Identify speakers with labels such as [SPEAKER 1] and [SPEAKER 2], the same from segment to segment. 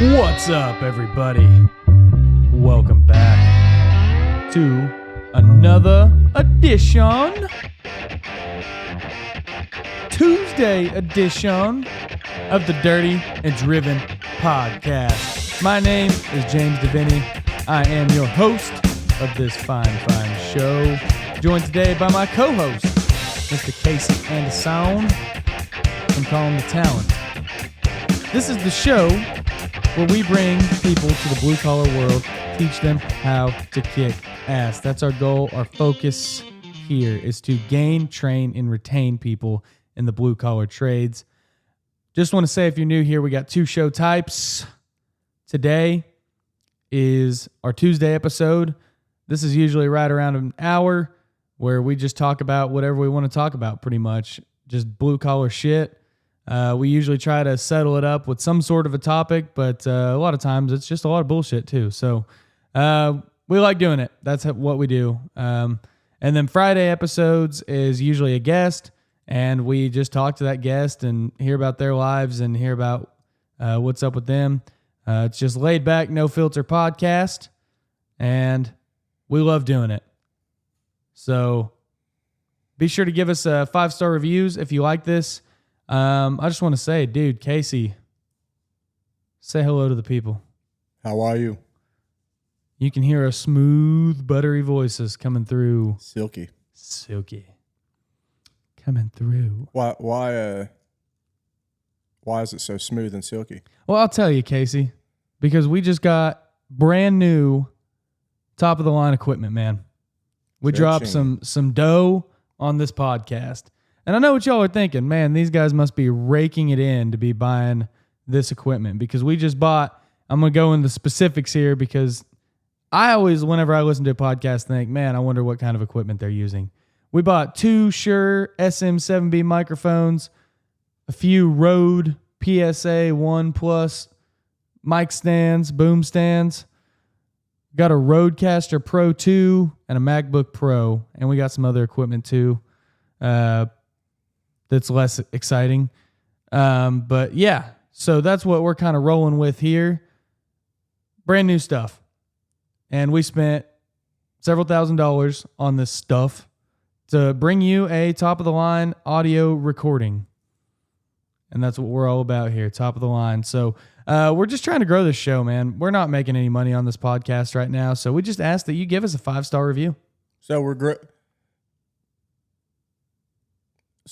[SPEAKER 1] What's up, everybody? Welcome back to another edition, Tuesday edition of the Dirty and Driven Podcast. My name is James DeVinny. I am your host of this fine show, joined today by my co-host, Mr. Casey Anderson from Calling the Talent. This is the show where we bring people to the blue-collar world, teach them how to kick ass. That's our goal. Our focus here is to gain, train, and retain people in the blue-collar trades. Just want to say, if you're new here, we got two show types. Today is our Tuesday episode. This is usually right around an hour where we just talk about whatever we want to talk about, pretty much. Just blue-collar shit. We usually try to settle it up with some sort of a topic, but a lot of times it's just a lot of bullshit too. So we like doing it. That's what we do. And then Friday episodes is usually a guest, and we just talk to that guest and hear about their lives and hear about what's up with them. It's just laid back, no filter podcast, and we love doing it. So be sure to give us 5-star reviews if you like this. I just want to say, dude, Casey, say hello to the people.
[SPEAKER 2] How are you?
[SPEAKER 1] You can hear our smooth, buttery voices coming through.
[SPEAKER 2] Silky.
[SPEAKER 1] Coming through.
[SPEAKER 2] Why is it so smooth and silky?
[SPEAKER 1] Well, I'll tell you, Casey, because we just got brand new top of the line equipment, man. We dropped some dough on this podcast. And I know what y'all are thinking, man, these guys must be raking it in to be buying this equipment, because we just bought, I'm going to go into specifics here, because I always, whenever I listen to a podcast, think, man, I wonder what kind of equipment they're using. We bought 2 Shure SM7B microphones, a few Rode PSA 1 Plus mic stands, boom stands, got a Rodecaster Pro 2 and a MacBook Pro, and we got some other equipment too. That's less exciting. But yeah, so that's what we're kind of rolling with here. Brand new stuff. And we spent several $1,000s on this stuff to bring you a top of the line audio recording. And that's what we're all about here, top of the line. So we're just trying to grow this show, man. We're not making any money on this podcast right now. So we just ask that you give us a 5-star review.
[SPEAKER 2] So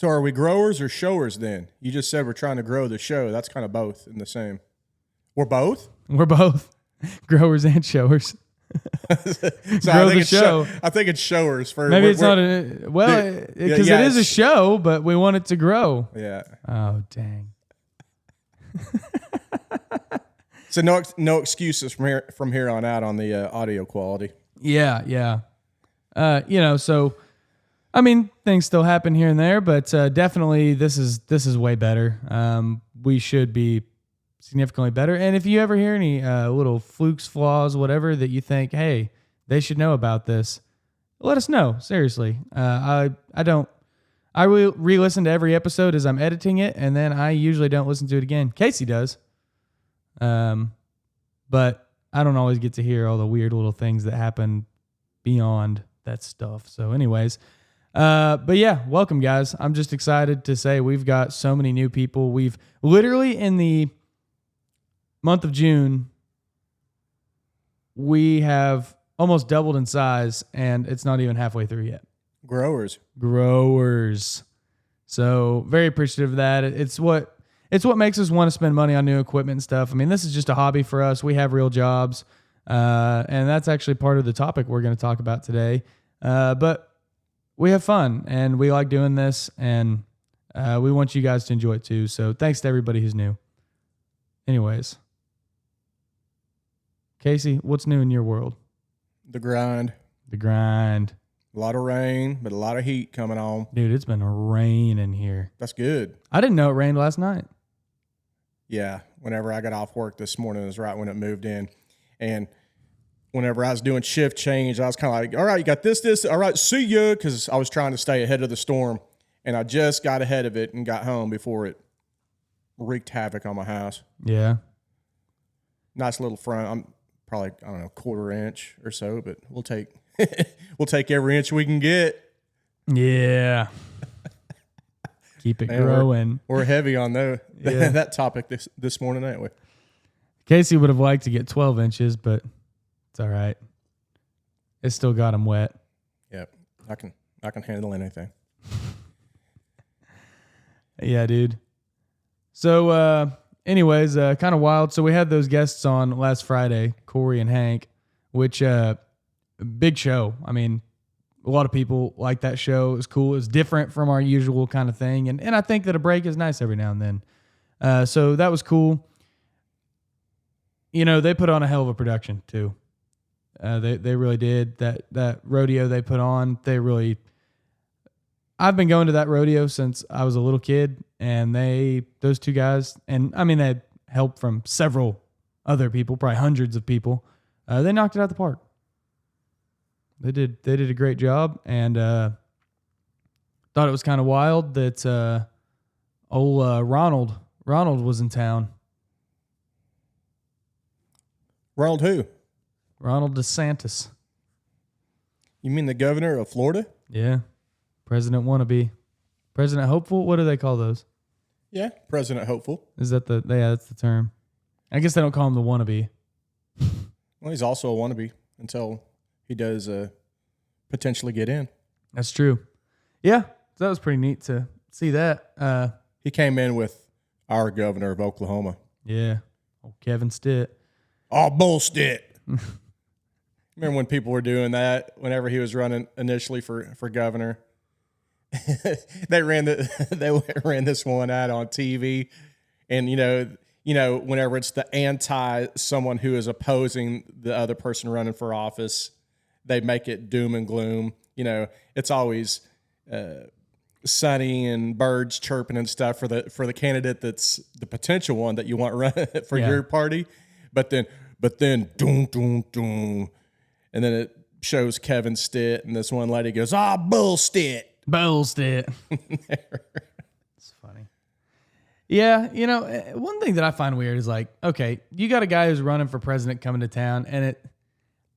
[SPEAKER 2] are we growers or showers then? You just said we're trying to grow the show. That's kind of both in the same. We're both?
[SPEAKER 1] We're both growers and showers.
[SPEAKER 2] So
[SPEAKER 1] Grow the show.
[SPEAKER 2] I think it's showers first.
[SPEAKER 1] Maybe it's not because it is a show, but we want it to grow.
[SPEAKER 2] Yeah.
[SPEAKER 1] Oh, dang.
[SPEAKER 2] So no excuses from here on out on the audio quality.
[SPEAKER 1] Yeah. So I mean, things still happen here and there, but definitely this is way better. We should be significantly better. And if you ever hear any little flukes, flaws, whatever that you think, hey, they should know about this, let us know. Seriously, I will re-listen to every episode as I'm editing it, and then I usually don't listen to it again. Casey does, but I don't always get to hear all the weird little things that happen beyond that stuff. So, anyways. But yeah, welcome guys. I'm just excited to say we've got so many new people. We've literally in the month of June, we have almost doubled in size, and it's not even halfway through yet.
[SPEAKER 2] Growers.
[SPEAKER 1] So very appreciative of that. It's what makes us want to spend money on new equipment and stuff. I mean, this is just a hobby for us. We have real jobs. And that's actually part of the topic we're going to talk about today. But we have fun, and we like doing this, and we want you guys to enjoy it too. So thanks to everybody who's new. Anyways, Casey, what's new in your world?
[SPEAKER 2] The grind.
[SPEAKER 1] A
[SPEAKER 2] lot of rain, but a lot of heat coming on.
[SPEAKER 1] Dude, it's been raining here.
[SPEAKER 2] That's good.
[SPEAKER 1] I didn't know it rained last night.
[SPEAKER 2] Yeah, whenever I got off work this morning, it was right when it moved in. And whenever I was doing shift change, I was kind of like, all right, you got this, all right, see ya, because I was trying to stay ahead of the storm. And I just got ahead of it and got home before it wreaked havoc on my house.
[SPEAKER 1] Yeah.
[SPEAKER 2] nice little front. I'm probably, I don't know, 1/4 inch or so, but we'll take we'll take every inch we can get.
[SPEAKER 1] Yeah. Keep it growing.
[SPEAKER 2] We're heavy on that topic this morning, ain't we?
[SPEAKER 1] Casey would have liked to get 12 inches, but it's all right. It still got him wet.
[SPEAKER 2] Yep. I can handle anything.
[SPEAKER 1] Yeah, dude. So, anyways, kind of wild. So we had those guests on last Friday, Corey and Hank, which big show. I mean, a lot of people like that show. It was cool. It was different from our usual kind of thing. And I think that a break is nice every now and then. So that was cool. You know, they put on a hell of a production too. They really did. That rodeo they put on, I've been going to that rodeo since I was a little kid, and those two guys, and I mean, they had help from several other people, probably hundreds of people. They knocked it out of the park. They did a great job, and thought it was kind of wild that Ronald was in town.
[SPEAKER 2] Ronald who?
[SPEAKER 1] Ronald Desantis.
[SPEAKER 2] You mean the governor of Florida?
[SPEAKER 1] Yeah. President wannabe. President hopeful? What do they call those?
[SPEAKER 2] Yeah, President hopeful.
[SPEAKER 1] Is that that's the term. I guess they don't call him the wannabe.
[SPEAKER 2] Well, he's also a wannabe until he does potentially get in.
[SPEAKER 1] That's true. Yeah, that was pretty neat to see that.
[SPEAKER 2] He came in with our governor of Oklahoma.
[SPEAKER 1] Yeah. Old Kevin Stitt.
[SPEAKER 2] Oh, bullshit. Remember when people were doing that whenever he was running initially for governor? They ran this one ad on TV, and you know whenever it's the anti someone who is opposing the other person running for office, they make it doom and gloom. You know, it's always sunny and birds chirping and stuff for the candidate that's the potential one that you want run for your party, but then doom doom doom, and then it shows Kevin Stitt, and this one lady goes, bullshit.
[SPEAKER 1] Bullshit. It's funny. Yeah, you know, one thing that I find weird is like, okay, you got a guy who's running for president coming to town, and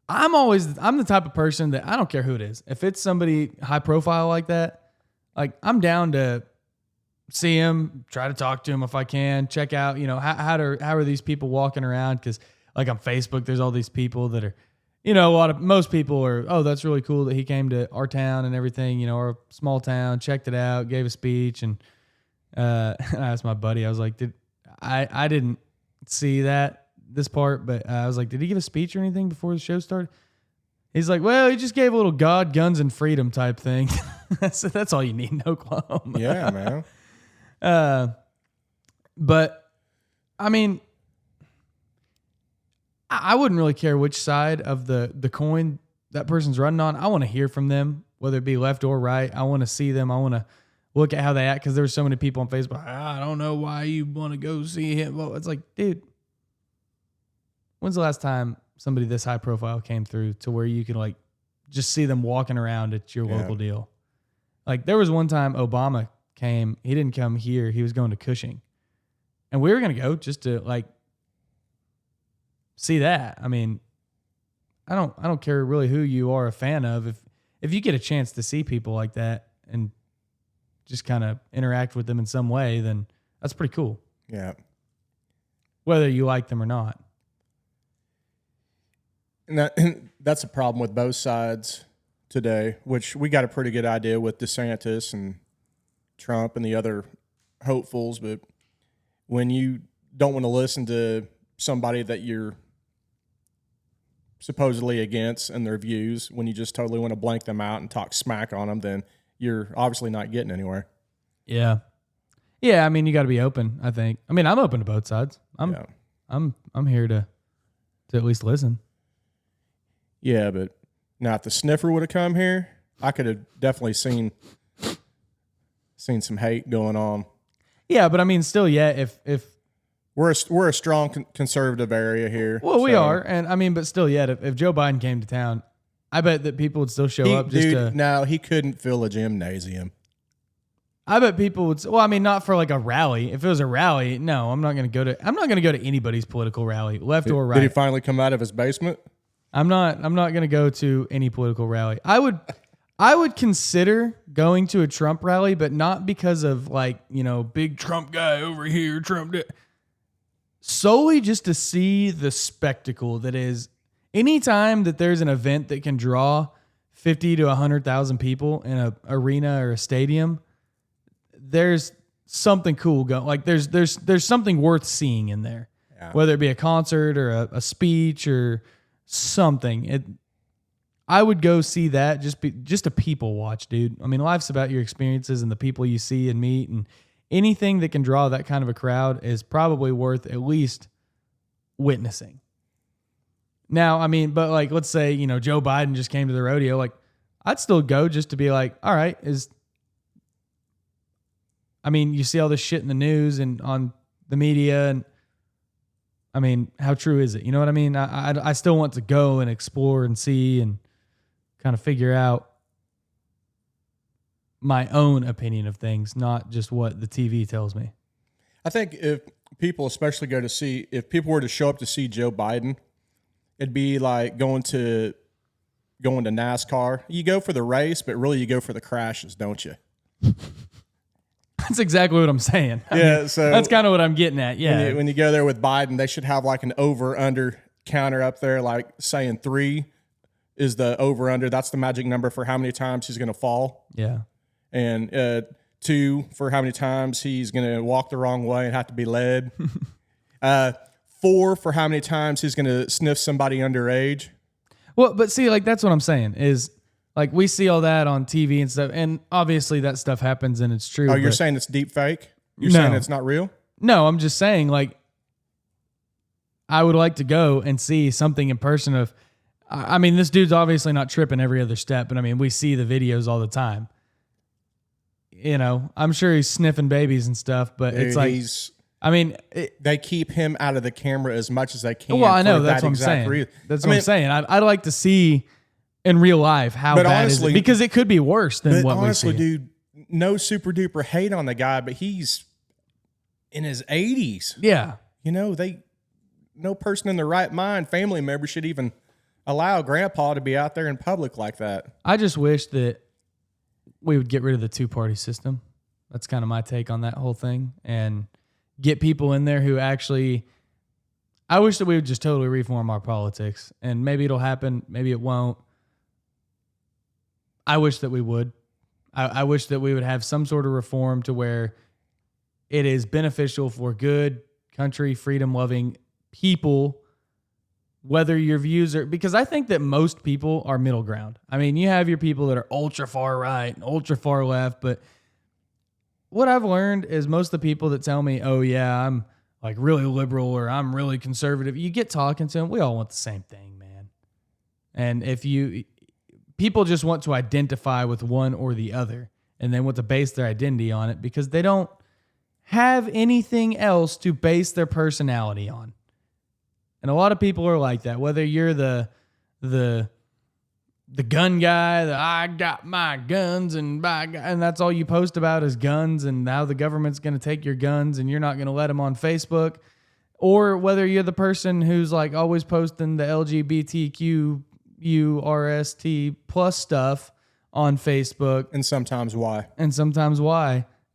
[SPEAKER 1] I'm the type of person that I don't care who it is. If it's somebody high profile like that, like I'm down to see him, try to talk to him if I can, check out, you know, how are these people walking around? Because like on Facebook, there's all these people that are, you know, most people are, oh, that's really cool that he came to our town and everything, you know, our small town, checked it out, gave a speech. And I asked my buddy, I was like, I didn't see this part, but I was like, did he give a speech or anything before the show started? He's like, well, he just gave a little God, guns, and freedom type thing. That's all you need in Oklahoma.
[SPEAKER 2] Yeah, man.
[SPEAKER 1] But I mean, I wouldn't really care which side of the coin that person's running on. I want to hear from them, whether it be left or right. I want to see them. I want to look at how they act, because there were so many people on Facebook. I don't know why you want to go see him. Well, it's like, dude, when's the last time somebody this high profile came through to where you can like just see them walking around at your local deal? Like there was one time Obama came. He didn't come here. He was going to Cushing, and we were going to go just to like see that. I mean, I don't care really who you are a fan of. If you get a chance to see people like that and just kind of interact with them in some way, then that's pretty cool.
[SPEAKER 2] Yeah.
[SPEAKER 1] Whether you like them or not.
[SPEAKER 2] And that's a problem with both sides today, which we got a pretty good idea with DeSantis and Trump and the other hopefuls. But when you don't want to listen to somebody that you're supposedly against and their views, when you just totally want to blank them out and talk smack on them, then you're obviously not getting anywhere.
[SPEAKER 1] Yeah. Yeah, I mean, you got to be open, I think. I mean, I'm open to both sides. I'm here to at least listen.
[SPEAKER 2] Yeah, but now if the sniffer would have come here, I could have definitely seen some hate going on.
[SPEAKER 1] Yeah, but I mean, still, if
[SPEAKER 2] we're a strong conservative area here.
[SPEAKER 1] Well, we are, and I mean, but still, if Joe Biden came to town, I bet that people would still show up.
[SPEAKER 2] No, he couldn't fill a gymnasium.
[SPEAKER 1] I bet people would say, well, I mean, not for like a rally. If it was a rally, no, I'm not going to go to anybody's political rally, left or right.
[SPEAKER 2] Did he finally come out of his basement?
[SPEAKER 1] I'm not going to go to any political rally. I would consider going to a Trump rally, but not because of like, big Trump guy over here, solely just to see the spectacle that is anytime that there's an event that can draw 50 to 100,000 people in an arena or a stadium, there's something cool going. Like there's something worth seeing in there, whether it be a concert or a speech or something. I would go see that just a people watch, dude. I mean, life's about your experiences and the people you see and meet, and anything that can draw that kind of a crowd is probably worth at least witnessing. Now, I mean, but like, let's say, Joe Biden just came to the rodeo. Like, I'd still go just to be like, all right, you see all this shit in the news and on the media, and I mean, how true is it? You know what I mean? I still want to go and explore and see and kind of figure out my own opinion of things, not just what the TV tells me.
[SPEAKER 2] I think if people especially if people were to show up to see Joe Biden, it'd be like going to NASCAR. You go for the race, but really you go for the crashes, don't you?
[SPEAKER 1] That's exactly what I'm saying. So that's kind of what I'm getting at. Yeah.
[SPEAKER 2] When you go there with Biden, they should have like an over-under counter up there, like saying 3 is the over-under. That's the magic number for how many times he's going to fall.
[SPEAKER 1] Yeah.
[SPEAKER 2] And 2 for how many times he's going to walk the wrong way and have to be led. 4 for how many times he's going to sniff somebody underage.
[SPEAKER 1] Well, but see, like, that's what I'm saying is, like, we see all that on TV and stuff, and obviously that stuff happens and it's true.
[SPEAKER 2] Oh, you're saying it's deep fake? You're saying it's not real?
[SPEAKER 1] No, I'm just saying, like, I would like to go and see something in person of, I mean, this dude's obviously not tripping every other step, but I mean, we see the videos all the time. I'm sure he's sniffing babies and stuff, but it's like,
[SPEAKER 2] they keep him out of the camera as much as they can.
[SPEAKER 1] Well, I know, that's what I'm saying. That's what I'm saying. I'd like to see in real life how bad is it, because it could be worse than what we see.
[SPEAKER 2] Honestly, dude, no super duper hate on the guy, but he's in his 80s.
[SPEAKER 1] Yeah.
[SPEAKER 2] No person in their right mind, family member, should even allow grandpa to be out there in public like that.
[SPEAKER 1] I just wish that we would get rid of the 2-party system. That's kind of my take on that whole thing, and get people in there who actually, I wish that we would just totally reform our politics, and maybe it'll happen. Maybe it won't. I wish that we would. I wish that we would have some sort of reform to where it is beneficial for good country, freedom-loving people, whether your views are, because I think that most people are middle ground. I mean, you have your people that are ultra far right and ultra far left, but what I've learned is most of the people that tell me, oh yeah, I'm like really liberal or I'm really conservative, you get talking to them, we all want the same thing, man. And people just want to identify with one or the other, and they want to base their identity on it because they don't have anything else to base their personality on. And a lot of people are like that, whether you're the gun guy, I got my guns and that's all you post about is guns and how the government's going to take your guns and you're not going to let them on Facebook, or whether you're the person who's like always posting the LGBTQURST plus stuff on Facebook.
[SPEAKER 2] And sometimes why.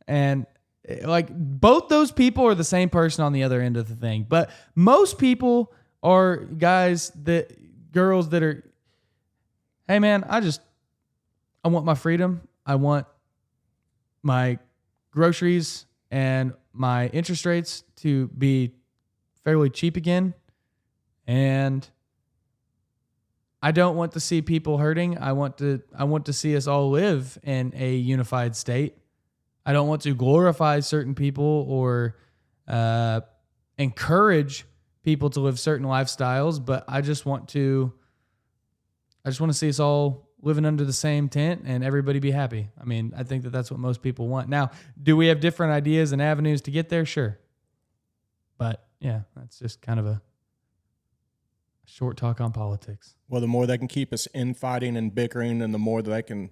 [SPEAKER 1] And like both those people are the same person on the other end of the thing. But most people are girls that are, hey man, I want my freedom. I want my groceries and my interest rates to be fairly cheap again. And I don't want to see people hurting. I want to see us all live in a unified state. I don't want to glorify certain people or encourage people to live certain lifestyles, but I just want to see us all living under the same tent and everybody be happy. I mean, I think that that's what most people want. Now, do we have different ideas and avenues to get there? Sure. But yeah, that's just kind of a short talk on politics.
[SPEAKER 2] Well, the more they can keep us infighting and bickering, and the more that they can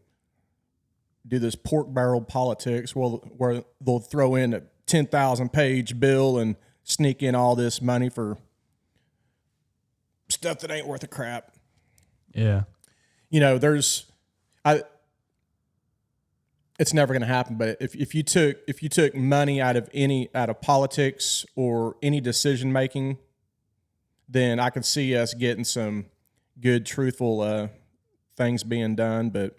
[SPEAKER 2] do this pork barrel politics where they'll throw in a 10,000 page bill and sneak in all this money for stuff that ain't worth a crap.
[SPEAKER 1] Yeah.
[SPEAKER 2] You know, it's never going to happen. But if you took money out of politics or any decision making, then I could see us getting some good, truthful things being done. But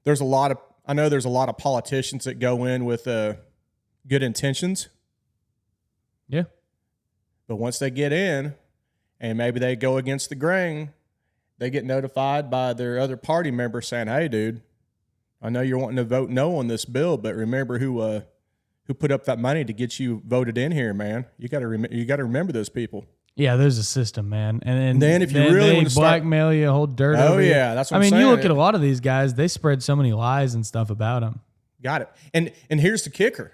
[SPEAKER 2] I know there's a lot of politicians that go in with good intentions.
[SPEAKER 1] Yeah.
[SPEAKER 2] But once they get in, and maybe they go against the grain, they get notified by their other party member saying, "Hey, dude, I know you're wanting to vote no on this bill, but remember who put up that money to get you voted in here, man. You got to remember those people."
[SPEAKER 1] Yeah, there's a system, man, and
[SPEAKER 2] then if you really want to
[SPEAKER 1] blackmail you, hold dirt over you.
[SPEAKER 2] Yeah, that's what I'm saying.
[SPEAKER 1] I mean, you look at a lot of these guys; they spread so many lies and stuff about them.
[SPEAKER 2] Got it. And here's the kicker.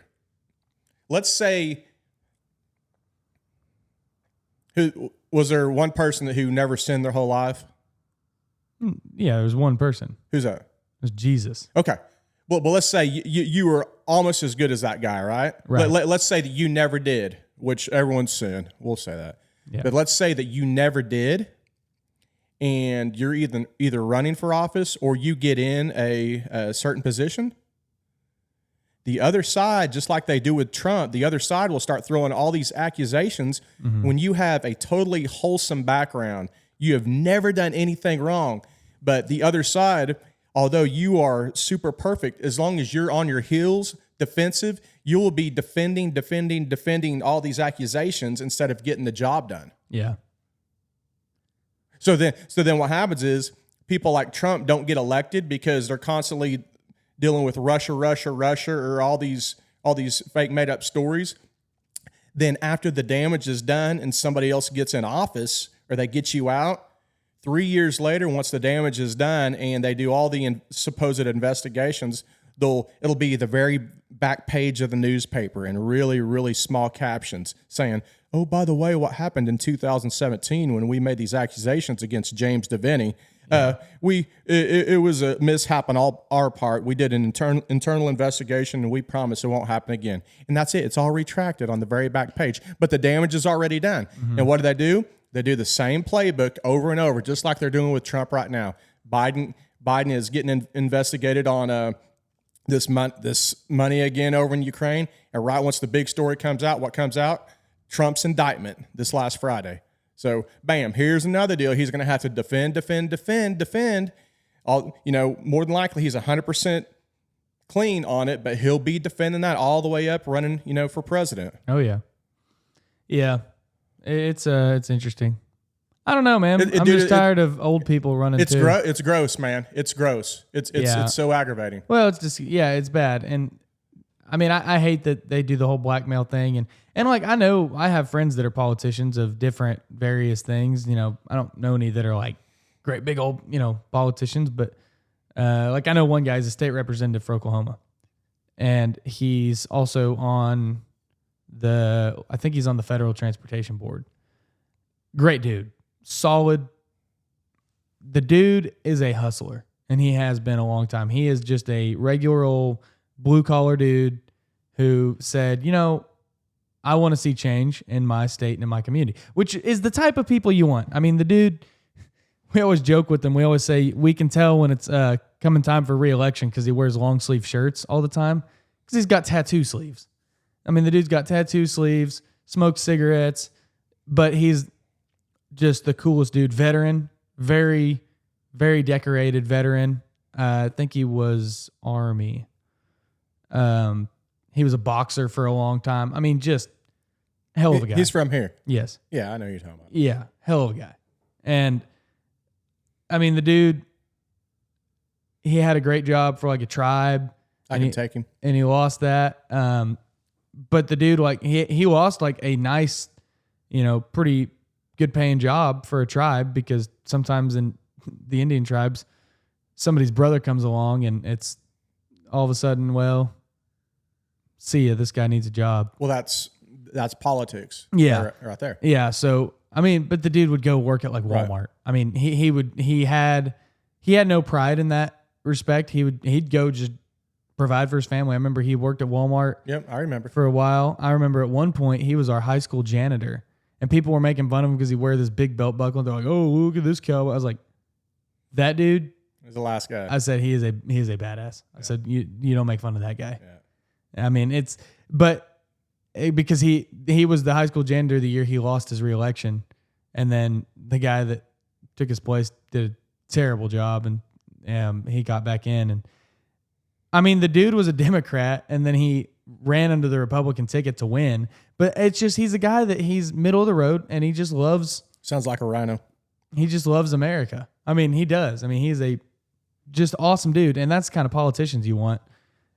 [SPEAKER 2] Let's say, was there one person who never sinned their whole life?
[SPEAKER 1] Yeah, there was one person.
[SPEAKER 2] Who's that?
[SPEAKER 1] It was Jesus.
[SPEAKER 2] Okay. Well, but let's say you were almost as good as that guy, right?
[SPEAKER 1] Right.
[SPEAKER 2] Let's say that you never did, which everyone's sinned. We'll say that.
[SPEAKER 1] Yeah.
[SPEAKER 2] But let's say that you never did, and you're either running for office or you get in a certain position. The other side, just like they do with Trump, the other side will start throwing all these accusations when you have a totally wholesome background. You have never done anything wrong, but the other side, although you are super perfect, as long as you're on your heels, defensive, you will be defending all these accusations instead of getting the job done.
[SPEAKER 1] Yeah.
[SPEAKER 2] So then what happens is people like Trump don't get elected because they're constantly dealing with Russia, or all these fake made up stories. Then after the damage is done and somebody else gets in office or they get you out, 3 years later, once the damage is done and they do all the supposed investigations, it'll be the very back page of the newspaper in really, really small captions saying, "Oh, by the way, what happened in 2017 when we made these accusations against James Devaney? It was a mishap on our part. We did an internal investigation, and we promise it won't happen again." And that's it. It's all retracted on the very back page. But the damage is already done. And what do? They do the same playbook over and over, just like they're doing with Trump right now. Biden is getting investigated on this money again over in Ukraine. And right once the big story comes out, what comes out? Trump's indictment this last Friday. So, bam, here's another deal. He's going to have to defend. More than likely, he's 100% clean on it, but he'll be defending that all the way up, running, for president.
[SPEAKER 1] Oh yeah, yeah. It's interesting. I don't know, man. I'm just tired of old people running.
[SPEAKER 2] It's gross, man. It's gross. It's so aggravating.
[SPEAKER 1] Well, it's just it's bad. And I mean, I hate that they do the whole blackmail thing. And like, I know I have friends that are politicians of different various things. I don't know any that are like great big old, politicians, but like I know one guy's a state representative for Oklahoma, and he's also on I think he's on the Federal Transportation Board. Great dude. Solid. The dude is a hustler, and he has been a long time. He is just a regular old blue collar dude who said, I want to see change in my state and in my community, which is the type of people you want. I mean, the dude, we always joke with him. We always say we can tell when it's coming time for re-election because he wears long sleeve shirts all the time because he's got tattoo sleeves. I mean, the dude's got tattoo sleeves, smokes cigarettes, but he's just the coolest dude. Veteran, very, very decorated veteran. I think he was Army. He was a boxer for a long time. I mean, just hell of a guy.
[SPEAKER 2] He's from here.
[SPEAKER 1] Yes.
[SPEAKER 2] Yeah, I know who you're talking about.
[SPEAKER 1] Yeah, hell of a guy. And I mean, the dude, he had a great job for like a tribe.
[SPEAKER 2] I can take him.
[SPEAKER 1] And he lost that. But the dude, like, he lost like a nice, pretty good paying job for a tribe because sometimes in the Indian tribes, somebody's brother comes along and it's all of a sudden, well, see ya, this guy needs a job.
[SPEAKER 2] Well, that's politics.
[SPEAKER 1] Yeah.
[SPEAKER 2] Right there.
[SPEAKER 1] Yeah. So, I mean, but the dude would go work at like Walmart. Right. I mean, he had no pride in that respect. He'd go just provide for his family. I remember he worked at Walmart.
[SPEAKER 2] Yep, I remember.
[SPEAKER 1] For a while. I remember at one point he was our high school janitor, and people were making fun of him because he wore this big belt buckle. They're like, "Oh, look at this cowboy." I was like, "That dude."
[SPEAKER 2] He's the last guy.
[SPEAKER 1] I said he is a badass. I said you don't make fun of that guy.
[SPEAKER 2] Yeah.
[SPEAKER 1] I mean, because he was the high school janitor the year he lost his reelection, and then the guy that took his place did a terrible job, and he got back in. And I mean, the dude was a Democrat, and then he ran under the Republican ticket to win. But it's just he's a guy that he's middle of the road, and he just loves.
[SPEAKER 2] Sounds like a rhino.
[SPEAKER 1] He just loves America. I mean, he does. I mean, he's a just awesome dude, and that's the kind of politicians you want,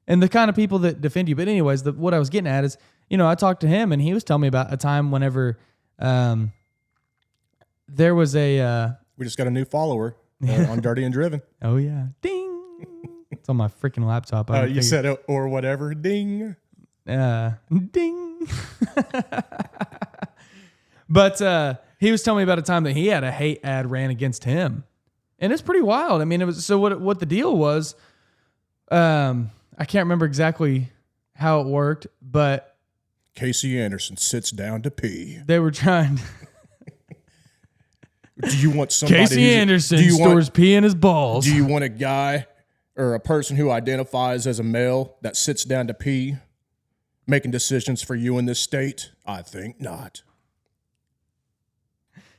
[SPEAKER 1] and the kind of people that defend you. But anyways, what I was getting at is, I talked to him, and he was telling me about a time whenever there was a.
[SPEAKER 2] We just got a new follower on Dirty and Driven.
[SPEAKER 1] Oh yeah, ding! It's on my freaking laptop.
[SPEAKER 2] You said it, or whatever. Ding.
[SPEAKER 1] Ding. But he was telling me about a time that he had a hate ad ran against him. And it's pretty wild. I mean, it was so what the deal was, I can't remember exactly how it worked, but
[SPEAKER 2] Casey Anderson sits down to pee.
[SPEAKER 1] They were trying.
[SPEAKER 2] Do you want somebody
[SPEAKER 1] Casey Anderson stores pee in his balls.
[SPEAKER 2] Do you want a guy or a person who identifies as a male that sits down to pee, making decisions for you in this state? I think not.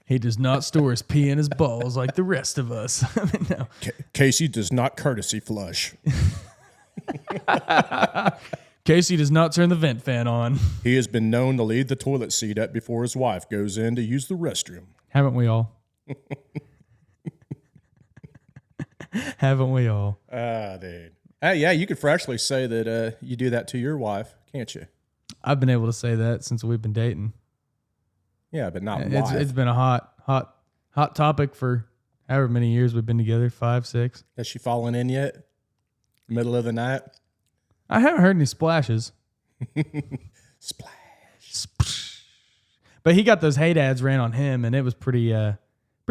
[SPEAKER 1] He does not store his pee in his balls like the rest of us. I mean, no.
[SPEAKER 2] Casey does not courtesy flush.
[SPEAKER 1] Casey does not turn the vent fan on.
[SPEAKER 2] He has been known to leave the toilet seat up before his wife goes in to use the restroom.
[SPEAKER 1] Haven't we all? Haven't we all?
[SPEAKER 2] Dude. Hey, yeah, you could freshly say that you do that to your wife, can't you?
[SPEAKER 1] I've been able to say that since we've been dating.
[SPEAKER 2] Yeah, but not
[SPEAKER 1] wife.
[SPEAKER 2] wife.
[SPEAKER 1] It's been a hot topic for however many years we've been together, 5, 6.
[SPEAKER 2] Has she fallen in yet? Middle of the night?
[SPEAKER 1] I haven't heard any splashes.
[SPEAKER 2] Splash.
[SPEAKER 1] But he got those hate ads ran on him, and it was pretty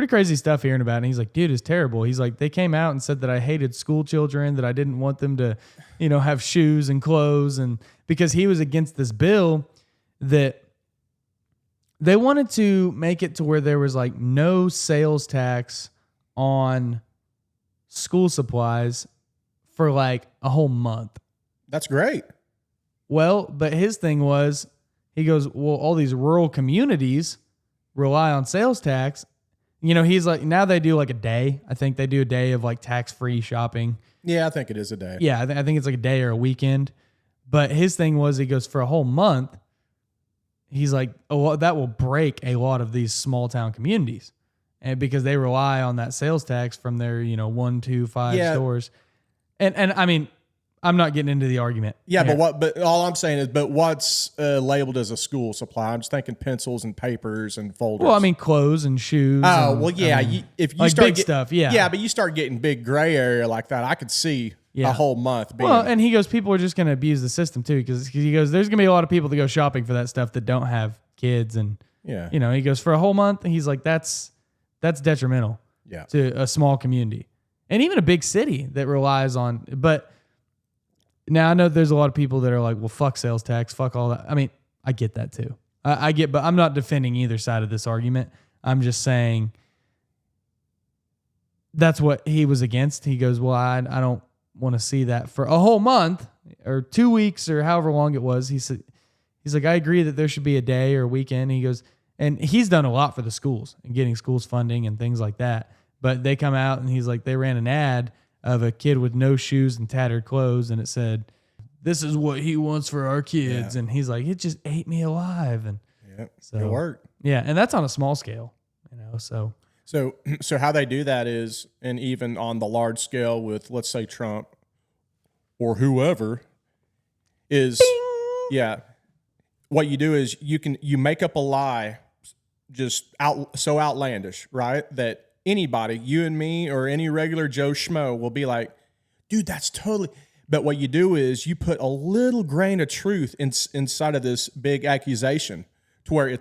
[SPEAKER 1] crazy stuff hearing about it. And he's like, dude, it's terrible. He's like, they came out and said that I hated school children, that I didn't want them to, have shoes and clothes. And because he was against this bill that they wanted to make it to where there was like no sales tax on school supplies for like a whole month.
[SPEAKER 2] That's great.
[SPEAKER 1] Well, but his thing was, he goes, well, all these rural communities rely on sales tax. He's like, now they do like a day. I think they do a day of like tax-free shopping.
[SPEAKER 2] Yeah, I think it is a day.
[SPEAKER 1] Yeah, I think it's like a day or a weekend. But his thing was, he goes, for a whole month, he's like, oh, that will break a lot of these small town communities. And because they rely on that sales tax from their, 1, 2, 5 stores. And I mean, I'm not getting into the argument.
[SPEAKER 2] Yeah, but all I'm saying is, what's labeled as a school supply? I'm just thinking pencils and papers and folders.
[SPEAKER 1] Well, I mean, clothes and shoes.
[SPEAKER 2] Oh, well, yeah. If you
[SPEAKER 1] like
[SPEAKER 2] start
[SPEAKER 1] big stuff, yeah.
[SPEAKER 2] Yeah, but you start getting big gray area like that, I could see a whole month being.
[SPEAKER 1] Well, and he goes, people are just going to abuse the system too, because he goes, there's going to be a lot of people that go shopping for that stuff that don't have kids. And, he goes, for a whole month, he's like, that's detrimental to a small community. And even a big city that relies on, but now I know there's a lot of people that are like, well, fuck sales tax, fuck all that. I mean, I get that too. I get, but I'm not defending either side of this argument. I'm just saying that's what he was against. He goes, well, I don't want to see that for a whole month or 2 weeks or however long it was. He's like, I agree that there should be a day or a weekend. He goes, and he's done a lot for the schools and getting schools funding and things like that. But they come out and he's like, they ran an ad of a kid with no shoes and tattered clothes, and it said, this is what he wants for our kids. And he's like, it just ate me alive. And
[SPEAKER 2] it worked.
[SPEAKER 1] Yeah, and that's on a small scale, so.
[SPEAKER 2] So how they do that is, and even on the large scale with, let's say, Trump or whoever, is, what you do is you make up a lie just so outlandish, right, that anybody, you and me or any regular Joe Schmo, will be like, dude, that's totally. But what you do is you put a little grain of truth inside of this big accusation to where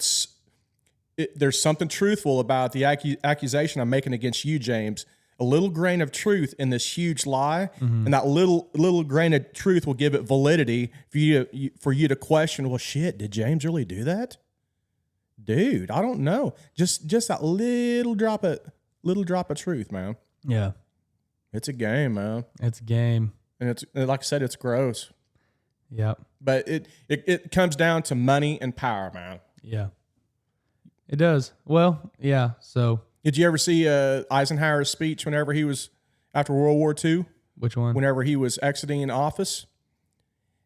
[SPEAKER 2] there's something truthful about the accusation I'm making against you, James. a little grain of truth in this huge lie, and that little grain of truth will give it validity for you to question. Well, shit, did James really do that? Dude, I don't know. Just that little drop of truth, man.
[SPEAKER 1] Yeah,
[SPEAKER 2] it's a game, man.
[SPEAKER 1] It's a game,
[SPEAKER 2] and it's like I said, it's gross.
[SPEAKER 1] Yeah,
[SPEAKER 2] but it comes down to money and power, man.
[SPEAKER 1] Yeah, it does. Well, yeah. So,
[SPEAKER 2] did you ever see Eisenhower's speech whenever he was after World War II?
[SPEAKER 1] Which one?
[SPEAKER 2] Whenever he was exiting office,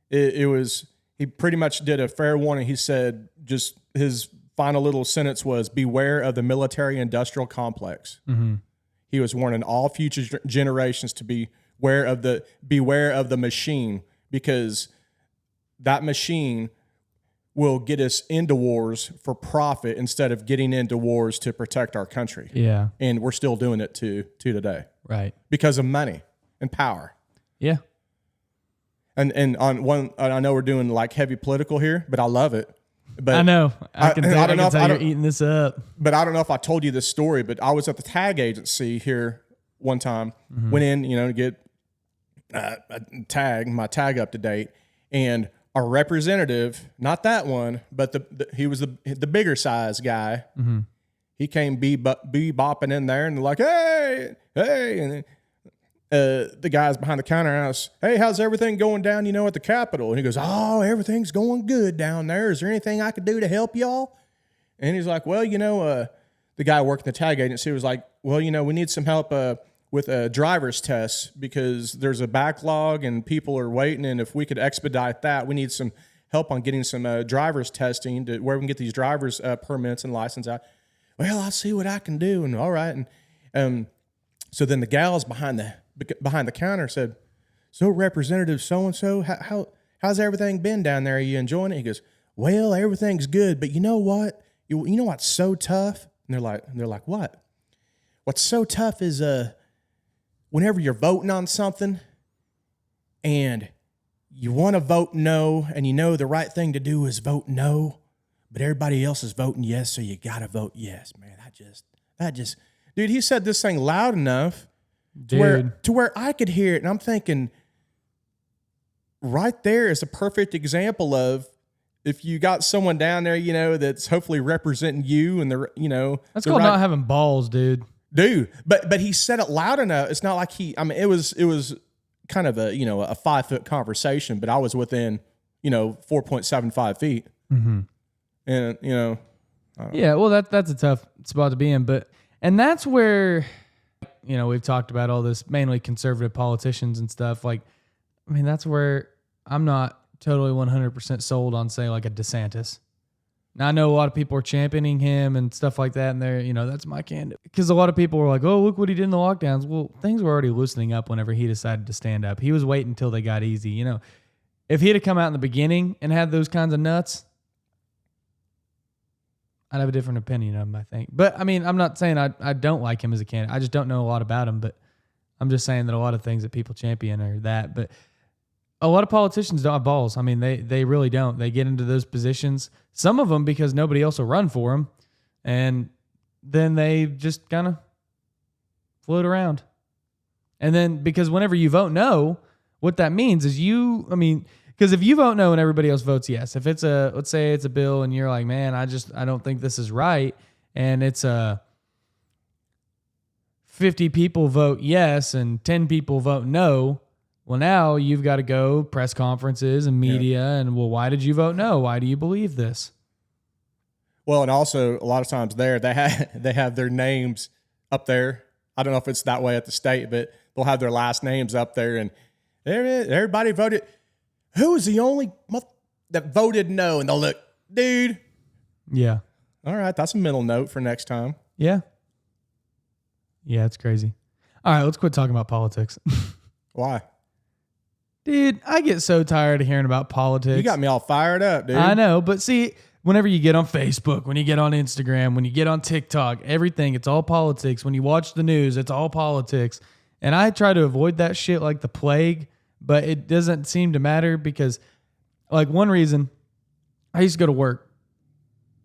[SPEAKER 2] it was he pretty much did a fair warning. He said just his final little sentence was, "Beware of the military-industrial complex." Mm-hmm. He was warning all future generations to beware of the machine, because that machine will get us into wars for profit instead of getting into wars to protect our country.
[SPEAKER 1] Yeah.
[SPEAKER 2] And we're still doing it to today.
[SPEAKER 1] Right.
[SPEAKER 2] Because of money and power.
[SPEAKER 1] Yeah.
[SPEAKER 2] And on one, I know we're doing like heavy political here, but I love it. But
[SPEAKER 1] I know. I can tell you're eating this up.
[SPEAKER 2] But I don't know if I told you this story, but I was at the tag agency here one time, went in, to get my tag up to date, and our representative, not that one, but he was the bigger size guy. Mm-hmm. He came bopping in there, and they're like, hey, and the guys behind the counter asked, hey, how's everything going down, at the Capitol? And he goes, oh, everything's going good down there. Is there anything I could do to help y'all? And he's like, well, the guy working the tag agency was like, well, we need some help with a driver's test, because there's a backlog and people are waiting. And if we could expedite that, we need some help on getting some driver's testing to where we can get these driver's permits and license out. Well, I'll see what I can do. And all right. And so then the gals behind the counter said, so Representative so-and-so, how's everything been down there? Are you enjoying it? He goes, well, everything's good, but you know what? You know what's so tough? And they're like, what? What's so tough is whenever you're voting on something and you want to vote no, and the right thing to do is vote no, but everybody else is voting yes, so you got to vote yes. Man, that just, dude, he said this thing loud enough to where I could hear it. And I'm thinking, right there is a perfect example of, if you got someone down there, that's hopefully representing you and
[SPEAKER 1] that's called not having balls, dude.
[SPEAKER 2] But he said it loud enough. It's not like it was kind of a 5-foot conversation, but I was within 4.75 feet. Mm-hmm. And
[SPEAKER 1] yeah, well that's a tough spot to be in, and that's where we've talked about all this, mainly conservative politicians and stuff. Like, I mean, that's where I'm not totally 100% sold on, say, like a Desantis. Now, I know a lot of people are championing him and stuff like that, and they're, that's my candidate. Because a lot of people were like, oh, look what he did in the lockdowns. Well, things were already loosening up whenever he decided to stand up. He was waiting until they got easy. If he had come out in the beginning and had those kinds of nuts, I'd have a different opinion of him, I think. But, I mean, I'm not saying I don't like him as a candidate. I just don't know a lot about him. But I'm just saying that a lot of things that people champion are that. But a lot of politicians don't have balls. I mean, they really don't. They get into those positions, some of them because nobody else will run for them, and then they just kind of float around. And then because whenever you vote no, what that means is because if you vote no and everybody else votes yes, if it's let's say it's a bill and you're like, man, I don't think this is right, and it's 50 people vote yes and 10 people vote no, well, now you've got to go press conferences and media and, well, why did you vote no? Why do you believe this?
[SPEAKER 2] Well, and also a lot of times they have their names up there. I don't know if it's that way at the state, but they'll have their last names up there, and everybody voted. Who was the only that voted no? And they'll look, dude.
[SPEAKER 1] Yeah.
[SPEAKER 2] All right, that's a mental note for next time.
[SPEAKER 1] Yeah. Yeah, it's crazy. All right, let's quit talking about politics.
[SPEAKER 2] Why?
[SPEAKER 1] Dude, I get so tired of hearing about politics.
[SPEAKER 2] You got me all fired up, dude.
[SPEAKER 1] I know, but see, whenever you get on Facebook, when you get on Instagram, when you get on TikTok, everything, it's all politics. When you watch the news, it's all politics. And I try to avoid that shit like the plague, but it doesn't seem to matter because, like, one reason, I used to go to work.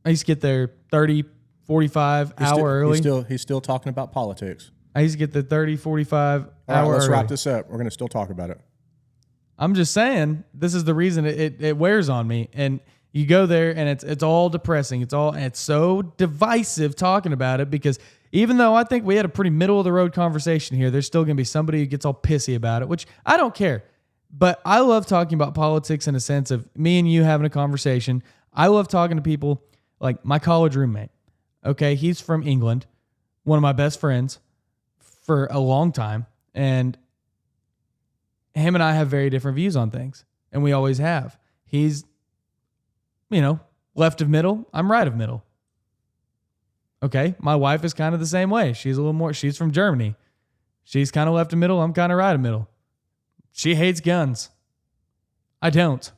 [SPEAKER 1] I used to get there 30, 45 hour early.
[SPEAKER 2] He's still talking about politics.
[SPEAKER 1] I used to get the 30, 45
[SPEAKER 2] All right,
[SPEAKER 1] hour
[SPEAKER 2] let's
[SPEAKER 1] early.
[SPEAKER 2] wrap this up. We're going to still talk about it.
[SPEAKER 1] I'm just saying, this is the reason it wears on me. And you go there and it's all depressing. It's so divisive talking about it, because even though I think we had a pretty middle of the road conversation here, there's still going to be somebody who gets all pissy about it, which I don't care. But I love talking about politics in a sense of me and you having a conversation. I love talking to people like my college roommate. Okay, he's from England, one of my best friends for a long time. And him and I have very different views on things, and we always have. He's, left of middle. I'm right of middle. Okay, my wife is kind of the same way. She's from Germany. She's kind of left of middle. I'm kind of right of middle. She hates guns. I don't.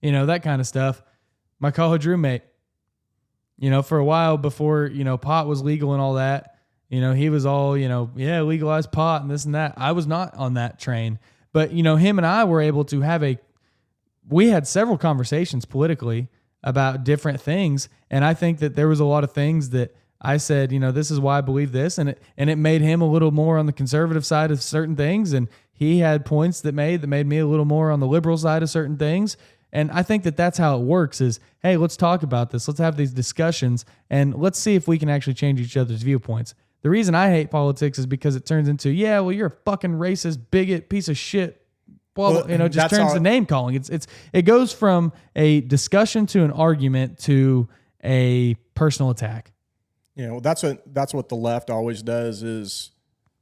[SPEAKER 1] That kind of stuff. My college roommate, for a while before, pot was legal and all that, he was all, legalize pot and this and that. I was not on that train. But, him and I were able to we had several conversations politically about different things. And I think that there was a lot of things that I said, this is why I believe this. And it made him a little more on the conservative side of certain things. And he had points that made me a little more on the liberal side of certain things. And I think that that's how it works is, hey, let's talk about this. Let's have these discussions and let's see if we can actually change each other's viewpoints. The reason I hate politics is because it turns into, you're a fucking racist, bigot, piece of shit. Well, just turns to name calling. It goes from a discussion to an argument to a personal attack.
[SPEAKER 2] Well, that's what the left always does is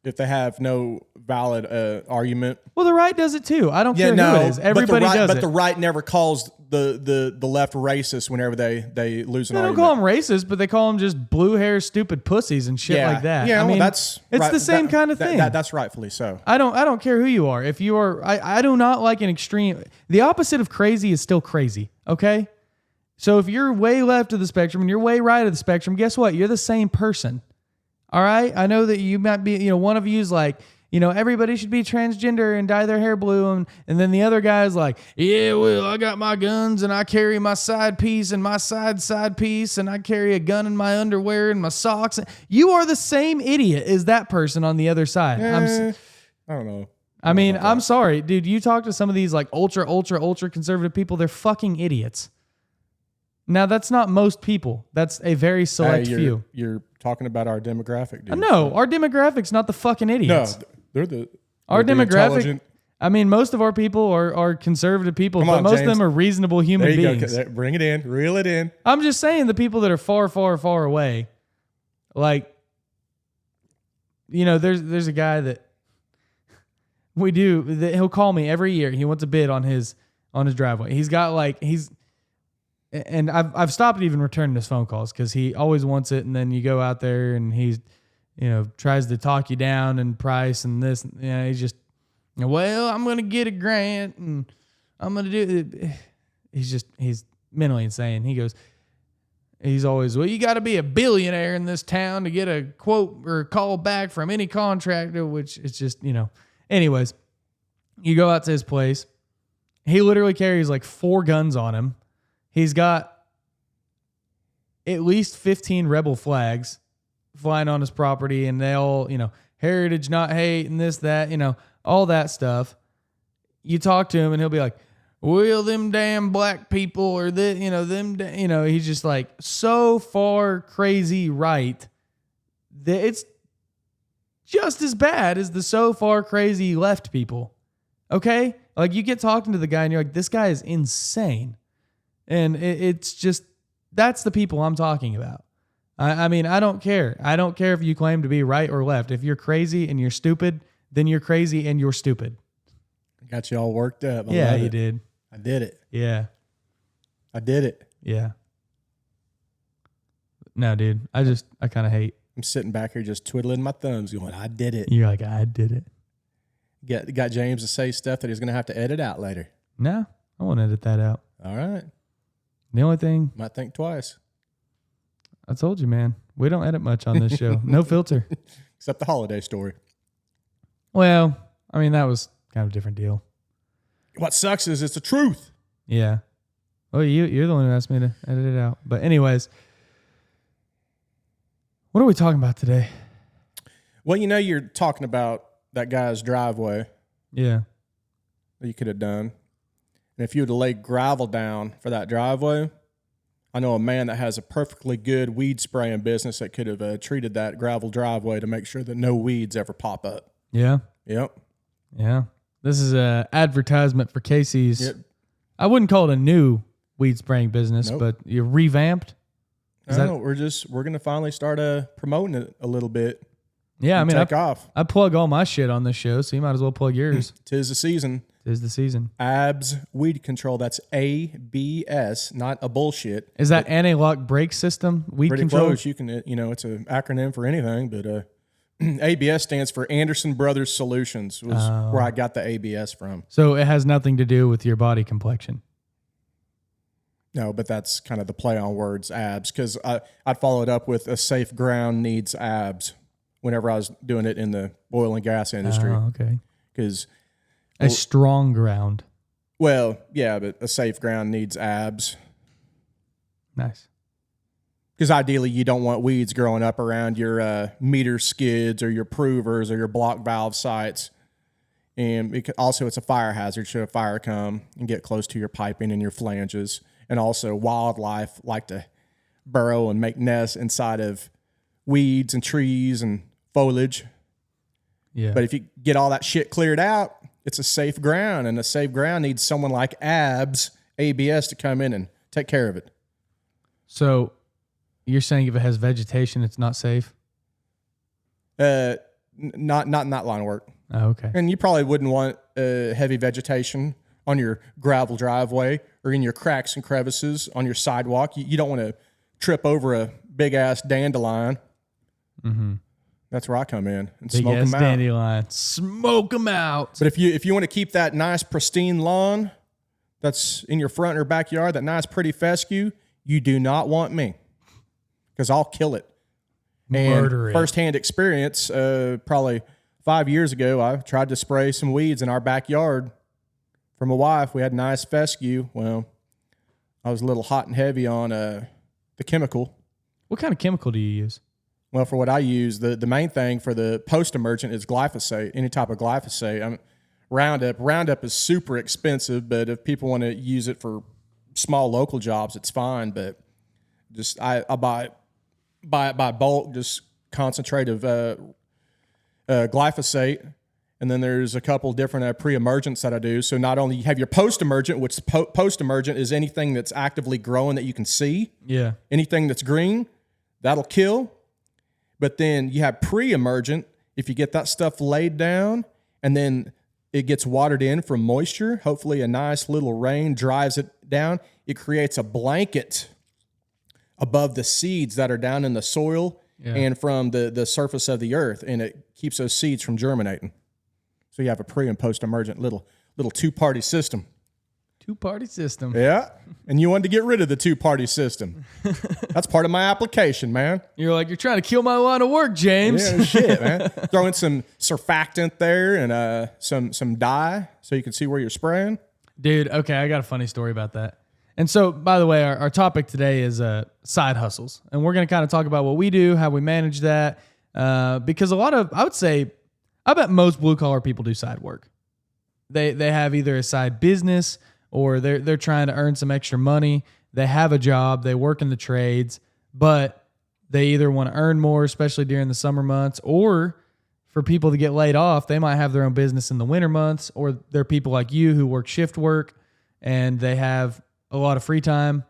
[SPEAKER 2] if they have no valid argument.
[SPEAKER 1] Well, the right does it too. I don't care who it is. Everybody does it.
[SPEAKER 2] But the right never calls the left racist whenever they lose an argument.
[SPEAKER 1] They don't call them racist, but they call them just blue hair, stupid pussies and shit like that.
[SPEAKER 2] Yeah,
[SPEAKER 1] it's the same kind of thing.
[SPEAKER 2] That's rightfully so.
[SPEAKER 1] I don't care who you are. If you are, I do not like an extreme. The opposite of crazy is still crazy. Okay. So if you're way left of the spectrum and you're way right of the spectrum, guess what? You're the same person. All right. I know that you might be, one of you is like, everybody should be transgender and dye their hair blue. And then the other guy is like, yeah, well, I got my guns and I carry my side piece and my side piece and I carry a gun in my underwear and my socks. You are the same idiot as that person on the other side.
[SPEAKER 2] I don't know.
[SPEAKER 1] I'm sorry, dude. You talk to some of these like ultra conservative people. They're fucking idiots. Now, that's not most people. That's a very select few.
[SPEAKER 2] You're talking about our demographic, dude.
[SPEAKER 1] No, our demographic's not the fucking idiots.
[SPEAKER 2] No, they're
[SPEAKER 1] our demographic. Most of our people are conservative people, but most of them are reasonable human beings.
[SPEAKER 2] Go. Bring it in. Reel it in.
[SPEAKER 1] I'm just saying the people that are far, far, far away, like, there's a guy that he'll call me every year. He wants a bid on his driveway. He's got and I've stopped even returning his phone calls because he always wants it. And then you go out there and he's, tries to talk you down in price and this. He's just, well, I'm going to get a grant and I'm going to do it. He's mentally insane. He's always, well, you got to be a billionaire in this town to get a quote or a call back from any contractor, which it's just, anyways, you go out to his place. He literally carries like 4 guns on him. He's got at least 15 rebel flags flying on his property, and they all, heritage, not hate, and this, that, all that stuff. You talk to him, and he'll be like, well, them damn black people, or he's just like so far crazy right that it's just as bad as the so far crazy left people. Okay? Like, you get talking to the guy, and you're like, this guy is insane. And it's just, that's the people I'm talking about. I don't care. I don't care if you claim to be right or left. If you're crazy and you're stupid, then you're crazy and you're stupid.
[SPEAKER 2] Got you all worked up.
[SPEAKER 1] Yeah, you did.
[SPEAKER 2] I did it.
[SPEAKER 1] Yeah.
[SPEAKER 2] I did it.
[SPEAKER 1] Yeah. No, dude. I kind of hate.
[SPEAKER 2] I'm sitting back here just twiddling my thumbs going, I did it.
[SPEAKER 1] You're like, I did it.
[SPEAKER 2] Got James to say stuff that he's going to have to edit out later.
[SPEAKER 1] No, I won't edit that out.
[SPEAKER 2] All right.
[SPEAKER 1] The only thing...
[SPEAKER 2] Might think twice.
[SPEAKER 1] I told you, man. We don't edit much on this show. No filter.
[SPEAKER 2] Except the holiday story.
[SPEAKER 1] Well, that was kind of a different deal.
[SPEAKER 2] What sucks is it's the truth.
[SPEAKER 1] Yeah. Well, you're the one who asked me to edit it out. But anyways, what are we talking about today?
[SPEAKER 2] Well, you're talking about that guy's driveway
[SPEAKER 1] Yeah.
[SPEAKER 2] that you could have done. And if you would have laid gravel down for that driveway, I know a man that has a perfectly good weed spraying business that could have treated that gravel driveway to make sure that no weeds ever pop up.
[SPEAKER 1] Yeah.
[SPEAKER 2] Yep.
[SPEAKER 1] Yeah. This is a advertisement for Casey's.
[SPEAKER 2] Yep.
[SPEAKER 1] I wouldn't call it a new weed spraying business,
[SPEAKER 2] Nope.
[SPEAKER 1] but you revamped.
[SPEAKER 2] We're going to finally start promoting it a little bit.
[SPEAKER 1] Yeah, I mean,
[SPEAKER 2] take off.
[SPEAKER 1] I plug all my shit on this show, so you might as well plug yours.
[SPEAKER 2] 'Tis the season.
[SPEAKER 1] 'Tis the season.
[SPEAKER 2] ABS weed control. That's ABS, not a bullshit.
[SPEAKER 1] Is that anti-lock brake system weed
[SPEAKER 2] Pretty
[SPEAKER 1] control?
[SPEAKER 2] close. You can, it's an acronym for anything, but ABS stands for Anderson Brothers Solutions. Was where I got the ABS from.
[SPEAKER 1] So it has nothing to do with your body complexion.
[SPEAKER 2] No, but that's kind of the play on words, abs, because I'd follow it up with a safe ground needs abs whenever I was doing it in the oil and gas industry.
[SPEAKER 1] Oh, okay.
[SPEAKER 2] Because
[SPEAKER 1] A strong ground.
[SPEAKER 2] well, yeah, but a safe ground needs abs.
[SPEAKER 1] Nice.
[SPEAKER 2] Because ideally, you don't want weeds growing up around your meter skids or your provers or your block valve sites. And also, it's a fire hazard should a fire come and get close to your piping and your flanges. And also, wildlife like to burrow and make nests inside of weeds and trees and foliage.
[SPEAKER 1] Yeah.
[SPEAKER 2] But if you get all that shit cleared out, it's a safe ground. And a safe ground needs someone like ABS to come in and take care of it.
[SPEAKER 1] So you're saying if it has vegetation, it's not safe?
[SPEAKER 2] Not in that line of work.
[SPEAKER 1] Oh, okay.
[SPEAKER 2] And you probably wouldn't want heavy vegetation on your gravel driveway or in your cracks and crevices on your sidewalk. You don't want to trip over a big-ass dandelion.
[SPEAKER 1] Mm-hmm.
[SPEAKER 2] That's where I come in and
[SPEAKER 1] Big
[SPEAKER 2] smoke
[SPEAKER 1] ass
[SPEAKER 2] them out.
[SPEAKER 1] dandelion. Smoke them out.
[SPEAKER 2] But if you want to keep that nice, pristine lawn that's in your front or backyard, that nice, pretty fescue, you do not want me because I'll kill it.
[SPEAKER 1] Murder
[SPEAKER 2] And
[SPEAKER 1] it.
[SPEAKER 2] firsthand experience, probably 5 years ago, I tried to spray some weeds in our backyard for my wife. We had nice fescue. Well, I was a little hot and heavy on the chemical.
[SPEAKER 1] What kind of chemical do you use?
[SPEAKER 2] Well, for what I use, the main thing for the post-emergent is glyphosate, any type of glyphosate. Roundup is super expensive, but if people want to use it for small local jobs, it's fine. But just I buy it by bulk, just concentrate of glyphosate. And then there's a couple different pre-emergents that I do. So not only you have your post-emergent, which post-emergent is anything that's actively growing that you can see.
[SPEAKER 1] Yeah.
[SPEAKER 2] Anything that's green, that'll kill. But then you have pre-emergent. If you get that stuff laid down and then it gets watered in from moisture, hopefully a nice little rain drives it down, it creates a blanket above the seeds that are down in the soil and from the surface of the earth, and it keeps those seeds from germinating. So you have a pre and post-emergent little two-party system.
[SPEAKER 1] Two-party system.
[SPEAKER 2] Yeah, and you wanted to get rid of the two-party system. That's part of my application, man.
[SPEAKER 1] You're like, you're trying to kill my line of work, James.
[SPEAKER 2] Yeah, shit, man. Throw in some surfactant there and some dye so you can see where you're spraying.
[SPEAKER 1] Dude, okay, I got a funny story about that. And so, by the way, our topic today is side hustles. And we're going to kind of talk about what we do, how we manage that. Because I bet most blue-collar people do side work. They have either a side business or they're trying to earn some extra money. They have a job, they work in the trades, but they either want to earn more, especially during the summer months, or for people to get laid off, they might have their own business in the winter months, or they're people like you who work shift work and they have a lot of free time,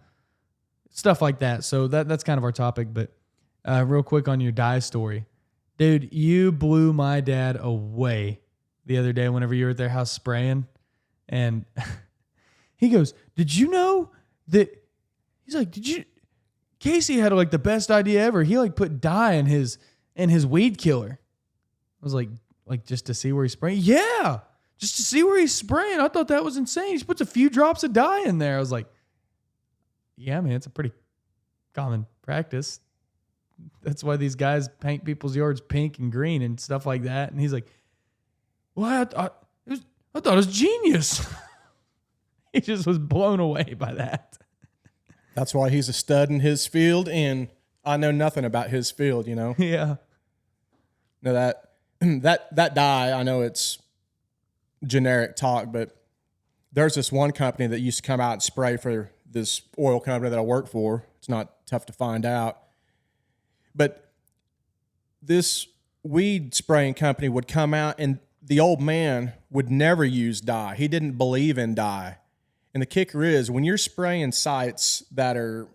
[SPEAKER 1] stuff like that. So that's kind of our topic. But real quick on your dye story. Dude, you blew my dad away the other day whenever you were at their house spraying. And he goes, did you know that? He's like, Casey had like the best idea ever. He like put dye in his weed killer. I was like just to see where he's spraying? Yeah, just to see where he's spraying. I thought that was insane. He just puts a few drops of dye in there. I was like, yeah, man, it's a pretty common practice. That's why these guys paint people's yards pink and green and stuff like that. And he's like, well, I thought it was genius. He just was blown away by that.
[SPEAKER 2] That's why he's a stud in his field, and I know nothing about his field, you know?
[SPEAKER 1] Yeah.
[SPEAKER 2] No, that dye, I know it's generic talk, but there's this one company that used to come out and spray for this oil company that I work for. It's not tough to find out. But this weed spraying company would come out, and the old man would never use dye. He didn't believe in dye. And the kicker is, when you're spraying sites that are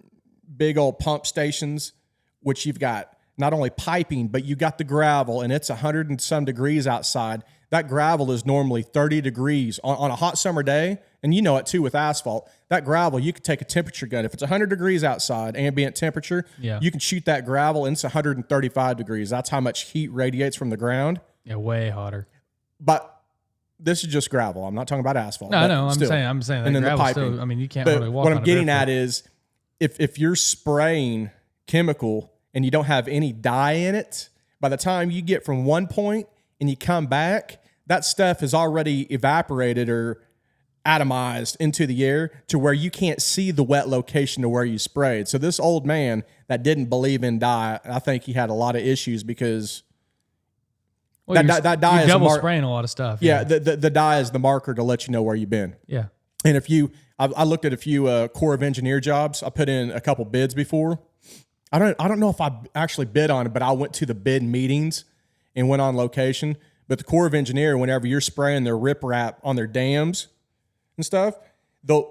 [SPEAKER 2] big old pump stations, which you've got not only piping, but you got the gravel, and it's 100 and some degrees outside. That gravel is normally 30 degrees on a hot summer day, and you know it too with asphalt. That gravel, you could take a temperature gun. If it's 100 degrees outside, ambient temperature, you can shoot that gravel, and it's 135 degrees. That's how much heat radiates from the ground.
[SPEAKER 1] Yeah, way hotter.
[SPEAKER 2] But this is just gravel. I'm not talking about asphalt.
[SPEAKER 1] No, I'm saying that
[SPEAKER 2] and then
[SPEAKER 1] gravel
[SPEAKER 2] the piping.
[SPEAKER 1] still, I mean, you can't
[SPEAKER 2] but
[SPEAKER 1] really walk
[SPEAKER 2] what
[SPEAKER 1] on
[SPEAKER 2] I'm
[SPEAKER 1] it
[SPEAKER 2] getting
[SPEAKER 1] barefoot.
[SPEAKER 2] at is if you're spraying chemical and you don't have any dye in it, by the time you get from one point and you come back, that stuff is already evaporated or atomized into the air to where you can't see the wet location to where you sprayed. So this old man that didn't believe in dye, I think he had a lot of issues because that dye is
[SPEAKER 1] double spraying a lot of stuff.
[SPEAKER 2] Yeah, the dye is the marker to let you know where you've been.
[SPEAKER 1] Yeah.
[SPEAKER 2] And I looked at a few Corps of Engineer jobs. I put in a couple bids before. I don't know if I actually bid on it, but I went to the bid meetings and went on location. But the Corps of Engineer, whenever you're spraying their riprap on their dams and stuff, they'll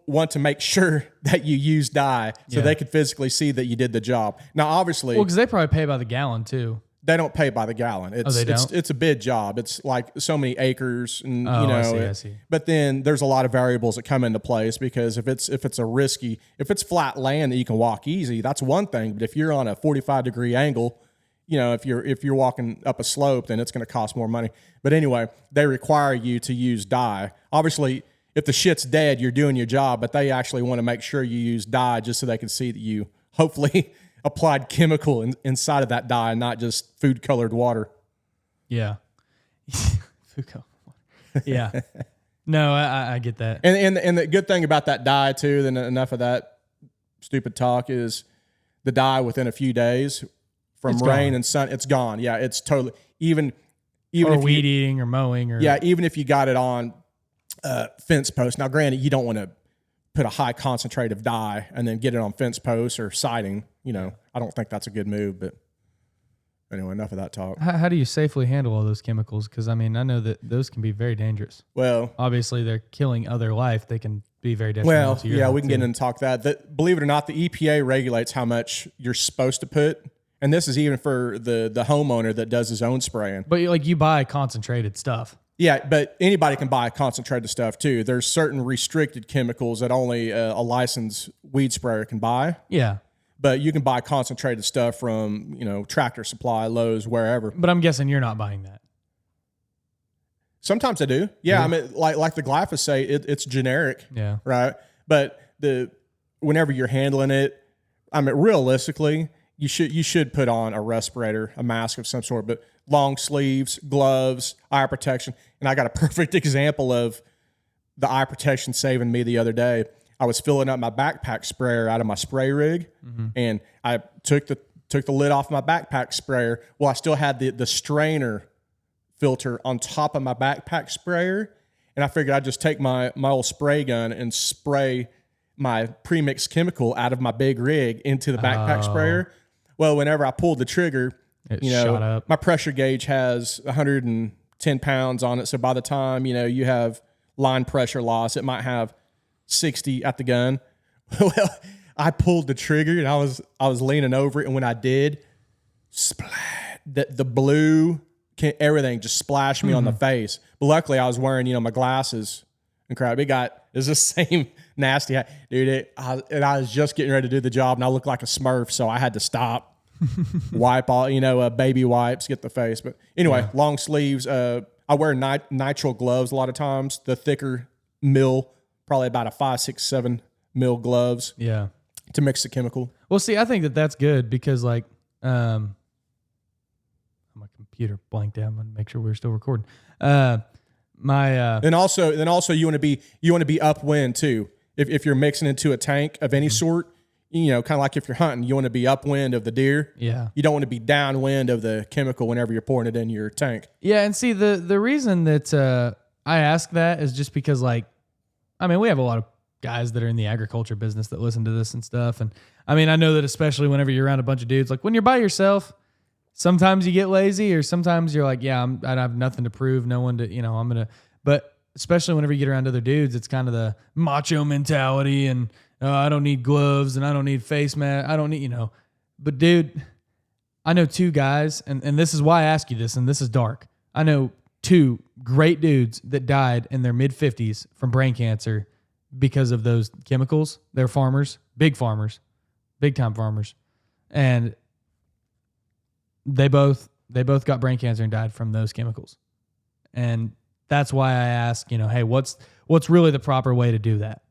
[SPEAKER 2] want to make sure that you use dye so they could physically see that you did the job. Now, obviously,
[SPEAKER 1] because they probably pay by the gallon too.
[SPEAKER 2] They don't pay by the gallon.
[SPEAKER 1] They don't?
[SPEAKER 2] It's a bid job. It's like so many acres, and
[SPEAKER 1] I see.
[SPEAKER 2] But then there's a lot of variables that come into place because if it's flat land that you can walk easy, that's one thing. But if you're on a 45-degree angle, if you're walking up a slope, then it's going to cost more money. But anyway, they require you to use dye. Obviously, if the shit's dead, you're doing your job, but they actually want to make sure you use dye just so they can see that you hopefully applied chemical inside of that dye and not just food colored water.
[SPEAKER 1] Yeah. Food colored water. Yeah. No, I get that.
[SPEAKER 2] And the good thing about that dye too, then enough of that stupid talk, is the dye within a few days from rain and sun, it's gone. Yeah, it's totally even
[SPEAKER 1] or
[SPEAKER 2] if
[SPEAKER 1] weed eating or mowing or
[SPEAKER 2] even if you got it on fence posts. Now, granted, you don't want to put a high concentrate of dye and then get it on fence posts or siding. I don't think that's a good move. But anyway, enough of that talk.
[SPEAKER 1] How do you safely handle all those chemicals? Because I mean, I know that those can be very dangerous.
[SPEAKER 2] Well,
[SPEAKER 1] obviously, they're killing other life. They can be very detrimental to your health
[SPEAKER 2] we can get in and talk that. Believe it or not, the EPA regulates how much you're supposed to put. And this is even for the homeowner that does his own spraying.
[SPEAKER 1] But you buy concentrated stuff.
[SPEAKER 2] Yeah, but anybody can buy concentrated stuff too. There's certain restricted chemicals that only a licensed weed sprayer can buy.
[SPEAKER 1] Yeah.
[SPEAKER 2] But you can buy concentrated stuff from, Tractor Supply, Lowe's, wherever.
[SPEAKER 1] But I'm guessing you're not buying that.
[SPEAKER 2] Sometimes I do. Yeah, I mean, like the glyphosate, it's generic.
[SPEAKER 1] Yeah.
[SPEAKER 2] Right? But whenever you're handling it, I mean, realistically, you should put on a respirator, a mask of some sort, but long sleeves, gloves, eye protection. And I got a perfect example of the eye protection saving me the other day. I was filling up my backpack sprayer out of my spray rig, and I took the lid off my backpack sprayer. Well, I still had the strainer filter on top of my backpack sprayer, and I figured I'd just take my old spray gun and spray my premixed chemical out of my big rig into the backpack sprayer. Well, whenever I pulled the trigger,
[SPEAKER 1] it shot up.
[SPEAKER 2] My pressure gauge has 110 pounds on it. So by the time, you have line pressure loss, it might have 60 at the gun. Well, I pulled the trigger and I was leaning over it. And when I did, splat, the blue, everything just splashed me on the face. But luckily I was wearing, my glasses and crap. It's the same nasty, dude. I was just getting ready to do the job and I looked like a Smurf. So I had to stop. Wipe all, baby wipes, get the face. But anyway, long sleeves. I wear nitrile gloves a lot of times. The thicker mil, probably about a 5, 6, 7 mil gloves.
[SPEAKER 1] Yeah,
[SPEAKER 2] to mix the chemical.
[SPEAKER 1] Well, see, I think that's good because my computer blanked out. I'm gonna make sure we're still recording. And
[SPEAKER 2] also you want to be upwind too. If you're mixing into a tank of any sort. kind of like if you're hunting, you want to be upwind of the deer.
[SPEAKER 1] Yeah.
[SPEAKER 2] You don't want to be downwind of the chemical whenever you're pouring it in your tank.
[SPEAKER 1] Yeah, and see, the reason that I ask that is just because, we have a lot of guys that are in the agriculture business that listen to this and stuff. And I know that especially whenever you're around a bunch of dudes, like when you're by yourself, sometimes you get lazy, or sometimes you're like, yeah, I have nothing to prove, no one to, but especially whenever you get around other dudes, it's kind of the macho mentality and I don't need gloves and I don't need face mask. I don't need, but dude, I know two guys, and this is why I ask you this, and this is dark. I know two great dudes that died in their mid-50s from brain cancer because of those chemicals. They're farmers, big time farmers. And they both got brain cancer and died from those chemicals. And that's why I ask, hey, what's really the proper way to do that?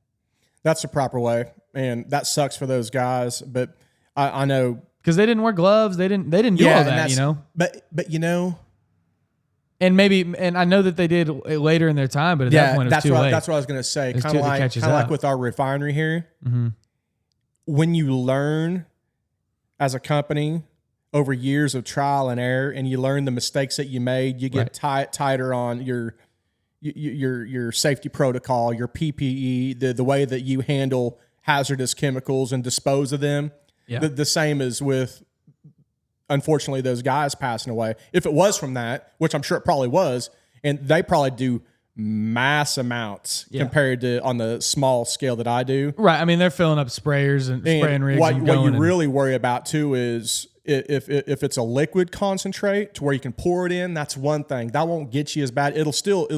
[SPEAKER 2] That's the proper way. And that sucks for those guys, but I know
[SPEAKER 1] because they didn't wear gloves. They didn't do all that,
[SPEAKER 2] But
[SPEAKER 1] and I know that they did later in their time, but at that point, it was too late.
[SPEAKER 2] That's what I was going to say.
[SPEAKER 1] Kind
[SPEAKER 2] of like with our refinery here.
[SPEAKER 1] Mm-hmm.
[SPEAKER 2] When you learn as a company over years of trial and error, and you learn the mistakes that you made, you get tighter on your safety protocol, your PPE, the way that you handle hazardous chemicals and dispose of them. Yeah. The same as with, unfortunately, those guys passing away. If it was from that, which I'm sure it probably was, and they probably do mass amounts compared to on the small scale that I do.
[SPEAKER 1] Right. They're filling up sprayers and spraying rigs.
[SPEAKER 2] What you really worry about too is if it's a liquid concentrate to where you can pour it in, that's one thing. That won't get you as bad. It'll still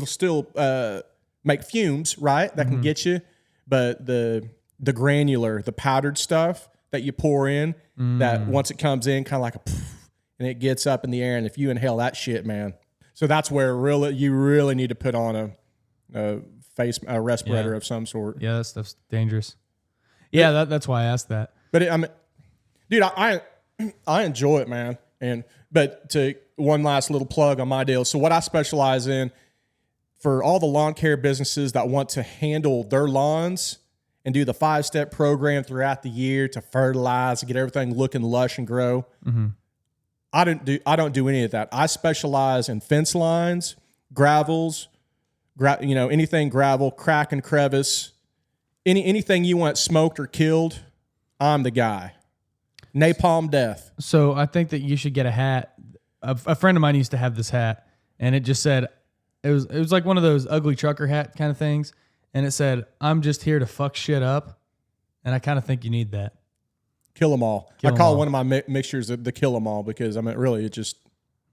[SPEAKER 2] make fumes, right? That can get you. But the granular, the powdered stuff that you pour in, that once it comes in, kind of like a poof, and it gets up in the air, and if you inhale that shit, man. So that's where you really need to put on a respirator of some sort.
[SPEAKER 1] Yeah, that stuff's dangerous. Yeah, that's why I asked that.
[SPEAKER 2] But dude, I enjoy it, man. But to one last little plug on my deal. So what I specialize in for all the lawn care businesses that want to handle their lawns and do the 5-step program throughout the year to fertilize and get everything looking lush and grow. Mm-hmm. I don't do any of that. I specialize in fence lines, gravels, anything gravel, crack and crevice, anything you want smoked or killed. I'm the guy. Napalm death.
[SPEAKER 1] So I think that you should get a hat. A friend of mine used to have this hat, and it just said, it was like one of those ugly trucker hat kind of things, and it said, "I'm just here to fuck shit up," and I kind of think you need that.
[SPEAKER 2] Kill them all. I call one of my mixtures the kill them all because really it just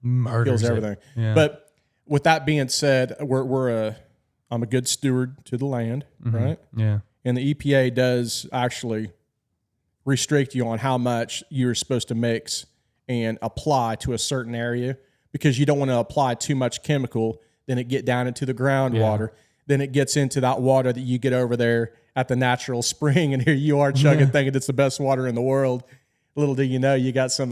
[SPEAKER 2] kills everything.
[SPEAKER 1] Yeah.
[SPEAKER 2] But with that being said, I'm a good steward to the land, right?
[SPEAKER 1] Yeah.
[SPEAKER 2] And the EPA does actually restrict you on how much you're supposed to mix and apply to a certain area because you don't want to apply too much chemical, then it get down into the groundwater. Yeah. Then it gets into that water that you get over there at the natural spring, and here you are chugging, thinking it's the best water in the world. Little do you know, you got some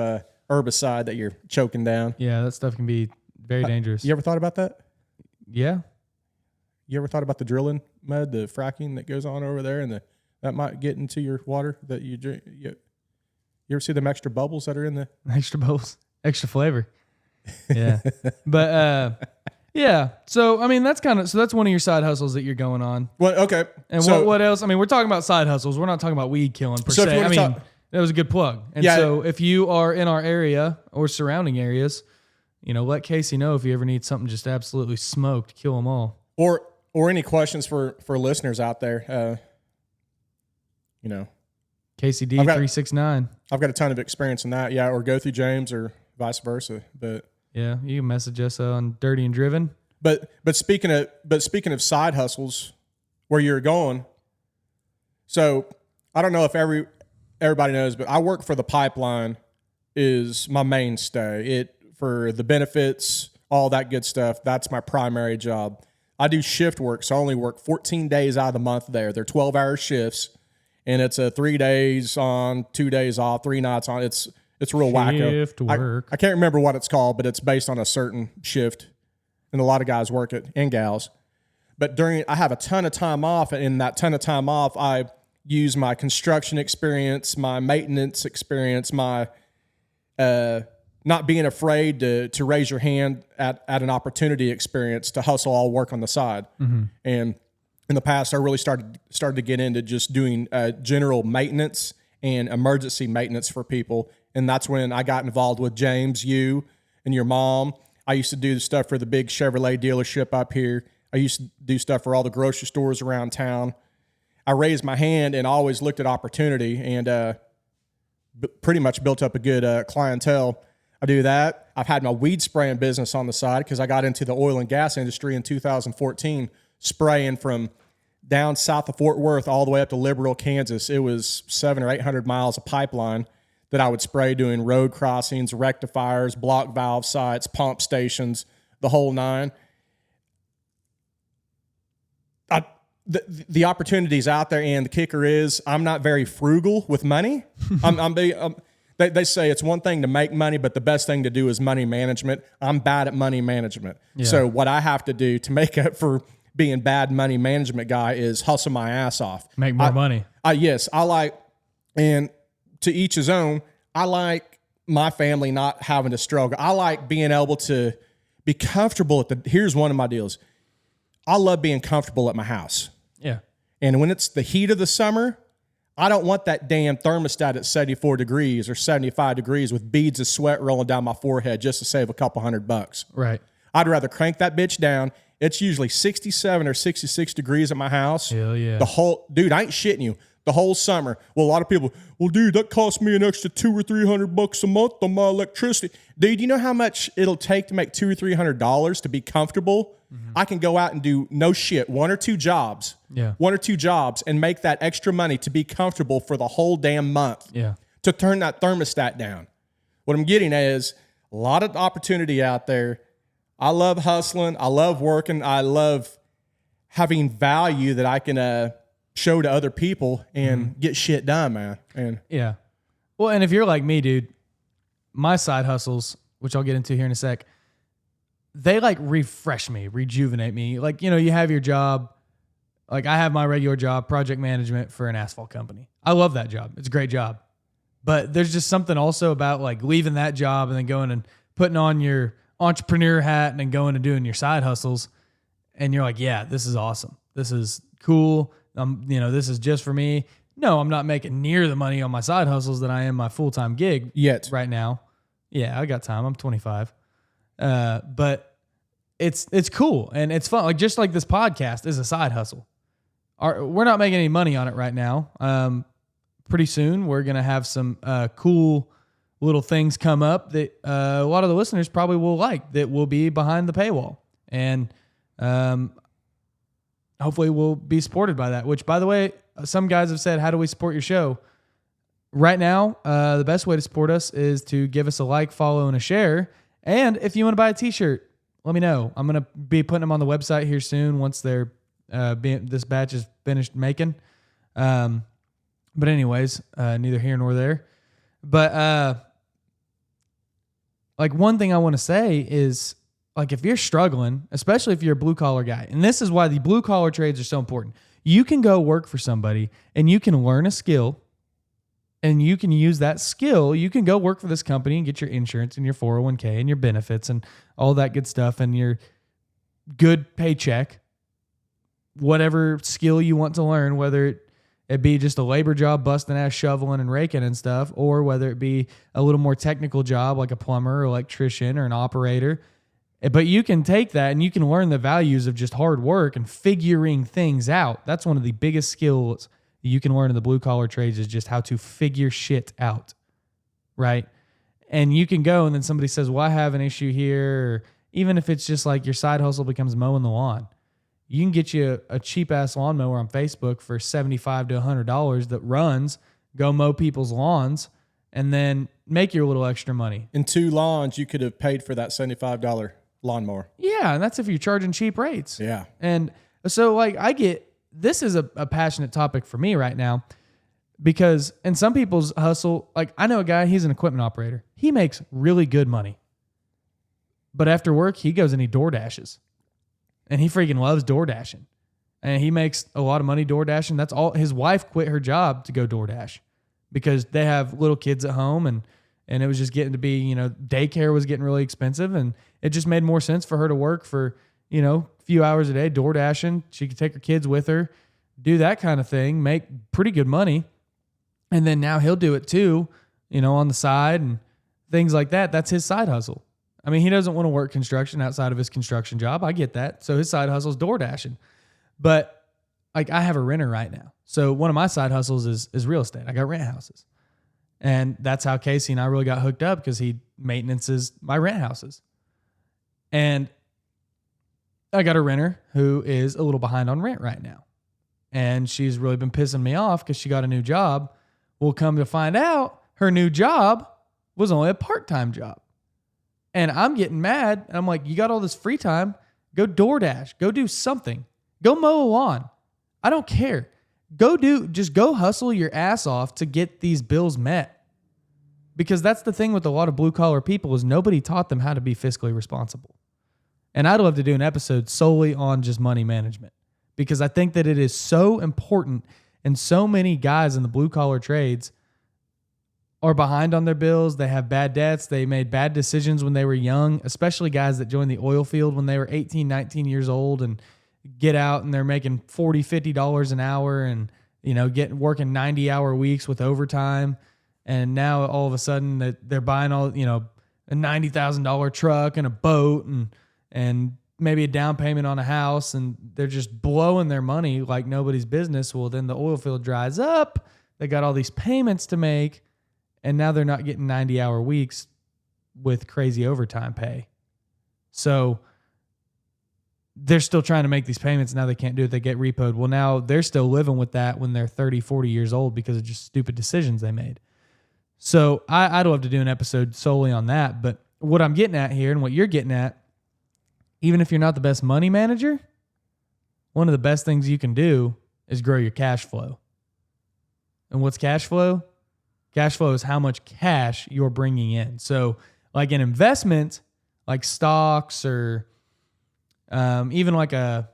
[SPEAKER 2] herbicide that you're choking down.
[SPEAKER 1] Yeah, that stuff can be very dangerous.
[SPEAKER 2] You ever thought about that?
[SPEAKER 1] Yeah.
[SPEAKER 2] You ever thought about the drilling mud, the fracking that goes on over there, and that might get into your water that you drink? You ever see them extra bubbles that are in the
[SPEAKER 1] extra bubbles, extra flavor? Yeah, but yeah. So that's one of your side hustles that you're going on.
[SPEAKER 2] Well, okay.
[SPEAKER 1] And so, what else? We're talking about side hustles. We're not talking about weed killing per se. That was a good plug. And so if you are in our area or surrounding areas, let Casey know if you ever need something just absolutely smoked, kill them all.
[SPEAKER 2] Or any questions for listeners out there.
[SPEAKER 1] KCD 369.
[SPEAKER 2] I've got a ton of experience in that. Yeah, or go through James or vice versa. But
[SPEAKER 1] yeah, you can message us on Dirty and Driven.
[SPEAKER 2] But speaking of side hustles, where you're going. So I don't know if everybody knows, but I work for the pipeline. Is my mainstay. For the benefits, all that good stuff. That's my primary job. I do shift work, so I only work 14 days out of the month there. They're 12-hour shifts, and it's 3 days on, 2 days off, 3 nights on. It's real wacko.
[SPEAKER 1] Shift work.
[SPEAKER 2] I can't remember what it's called, but it's based on a certain shift, and a lot of guys work it, and gals. But I have a ton of time off, and in that ton of time off, I use my construction experience, my maintenance experience, my not being afraid to raise your hand at an opportunity experience to hustle all work on the side. Mm-hmm. And in the past, I really started to get into just doing general maintenance and emergency maintenance for people. And that's when I got involved with James, you, and your mom. I used to do the stuff for the big Chevrolet dealership up here. I used to do stuff for all the grocery stores around town. I raised my hand and always looked at opportunity and pretty much built up a good clientele. I do that. I've had my weed spraying business on the side because I got into the oil and gas industry in 2014, spraying from down south of Fort Worth all the way up to Liberal, Kansas. It was 700 or 800 miles of pipeline that I would spray doing road crossings, rectifiers, block valve sites, pump stations, the whole nine. The opportunity's out there, and the kicker is I'm not very frugal with money. They say it's one thing to make money, but the best thing to do is money management. I'm bad at money management. Yeah. So what I have to do to make up for being bad money management guy is hustle my ass off.
[SPEAKER 1] Make more money.
[SPEAKER 2] Yes, I like, and to each his own, I like my family not having to struggle. I like being able to be comfortable here's one of my deals. I love being comfortable at my house.
[SPEAKER 1] Yeah.
[SPEAKER 2] And when it's the heat of the summer, I don't want that damn thermostat at 74 degrees or 75 degrees with beads of sweat rolling down my forehead just to save a couple $100.
[SPEAKER 1] Right.
[SPEAKER 2] I'd rather crank that bitch down. It's usually 67 or 66 degrees at my house.
[SPEAKER 1] Hell yeah.
[SPEAKER 2] Dude, I ain't shitting you. The whole summer. Well, a lot of people, well, dude, that cost me an extra $200 or $300 a month on my electricity. Dude, you know how much it'll take to make $200 or $300 to be comfortable? Mm-hmm. I can go out and do no shit, one or two jobs, and make that extra money to be comfortable for the whole damn month.
[SPEAKER 1] Yeah.
[SPEAKER 2] To turn that thermostat down. What I'm getting at is a lot of opportunity out there. I love hustling. I love working. I love having value that I can show to other people and get shit done, man. And
[SPEAKER 1] yeah. Well, and if you're like me, dude, my side hustles, which I'll get into here in a sec, they like refresh me, rejuvenate me. Like, you know, you have your job. Like I have my regular job, project management for an asphalt company. I love that job. It's a great job. But there's just something also about like leaving that job and then going and putting on your entrepreneur hat and then going and doing your side hustles. And you're like, yeah, this is awesome. This is cool. This is just for me. No, I'm not making near the money on my side hustles that I am my full-time gig
[SPEAKER 2] yet
[SPEAKER 1] right now. Yeah, I got time. I'm 25. But it's cool and it's fun. Like just like this podcast is a side hustle. We're not making any money on it right now. Pretty soon we're gonna have some cool little things come up that a lot of the listeners probably will like that will be behind the paywall, and hopefully we'll be supported by that. Which, by the way, some guys have said, "How do we support your show?" Right now, the best way to support us is to give us a like, follow, and a share. And if you want to buy a T-shirt, let me know. I'm going to be putting them on the website here soon once they're this batch is finished making. But anyways, neither here nor there. But like one thing I want to say is like if you're struggling, especially if you're a blue-collar guy, and this is why the blue-collar trades are so important. You can go work for somebody and you can learn a skill. And you can use that skill. You can go work for this company and get your insurance and your 401k and your benefits and all that good stuff and your good paycheck, whatever skill you want to learn, whether it be just a labor job, busting ass, shoveling and raking and stuff, or whether it be a little more technical job like a plumber or electrician or an operator. But you can take that and you can learn the values of just hard work and figuring things out. That's one of the biggest skills you can learn in the blue collar trades is just how to figure shit out, right? And you can go and then somebody says, well, I have an issue here. Or even if it's just like your side hustle becomes mowing the lawn, you can get you a cheap ass lawnmower on Facebook for $75 to $100 that runs, go mow people's lawns and then make your little extra money.
[SPEAKER 2] In 2 lawns, you could have paid for that $75 lawnmower.
[SPEAKER 1] Yeah. And that's if you're charging cheap rates.
[SPEAKER 2] Yeah.
[SPEAKER 1] And so like this is a passionate topic for me right now because in some people's hustle, like I know a guy, he's an equipment operator. He makes really good money. But after work, he goes and he door dashes. And he freaking loves door dashing. and he makes a lot of money door dashing. That's all. His wife quit her job to go door dash because they have little kids at home, and it was just getting to be, daycare was getting really expensive, and it just made more sense for her to work for, a few hours a day door dashing. She could take her kids with her, do that kind of thing, make pretty good money. And then now he'll do it too, on the side and things like that. That's his side hustle. I mean, he doesn't want to work construction outside of his construction job. I get that. So his side hustle is door dashing. But like, I have a renter right now. So one of my side hustles is real estate. I got rent houses. And that's how Casey and I really got hooked up, because he maintenances my rent houses. And I got a renter who is a little behind on rent right now. And she's really been pissing me off because she got a new job. Well, come to find out, her new job was only a part-time job. And I'm getting mad. And I'm like, you got all this free time. Go DoorDash. Go do something. Go mow a lawn. I don't care. Just go hustle your ass off to get these bills met. Because that's the thing with a lot of blue collar people, is nobody taught them how to be fiscally responsible. And I'd love to do an episode solely on just money management, because I think that it is so important, and so many guys in the blue collar trades are behind on their bills. They have bad debts. They made bad decisions when they were young, especially guys that joined the oil field when they were 18, 19 years old and get out and they're making $40, $50 an hour and, working 90-hour weeks with overtime. And now all of a sudden that they're buying all, a $90,000 truck and a boat and maybe a down payment on a house, and they're just blowing their money like nobody's business. Well, then the oil field dries up. They got all these payments to make, and now they're not getting 90-hour weeks with crazy overtime pay. So they're still trying to make these payments. Now they can't do it. They get repoed. Well, now they're still living with that when they're 30, 40 years old because of just stupid decisions they made. So I'd love to do an episode solely on that. But what I'm getting at here, and what you're getting at, even if you're not the best money manager, one of the best things you can do is grow your cash flow. And what's cash flow? Cash flow is how much cash you're bringing in. So like an investment, like stocks or even like a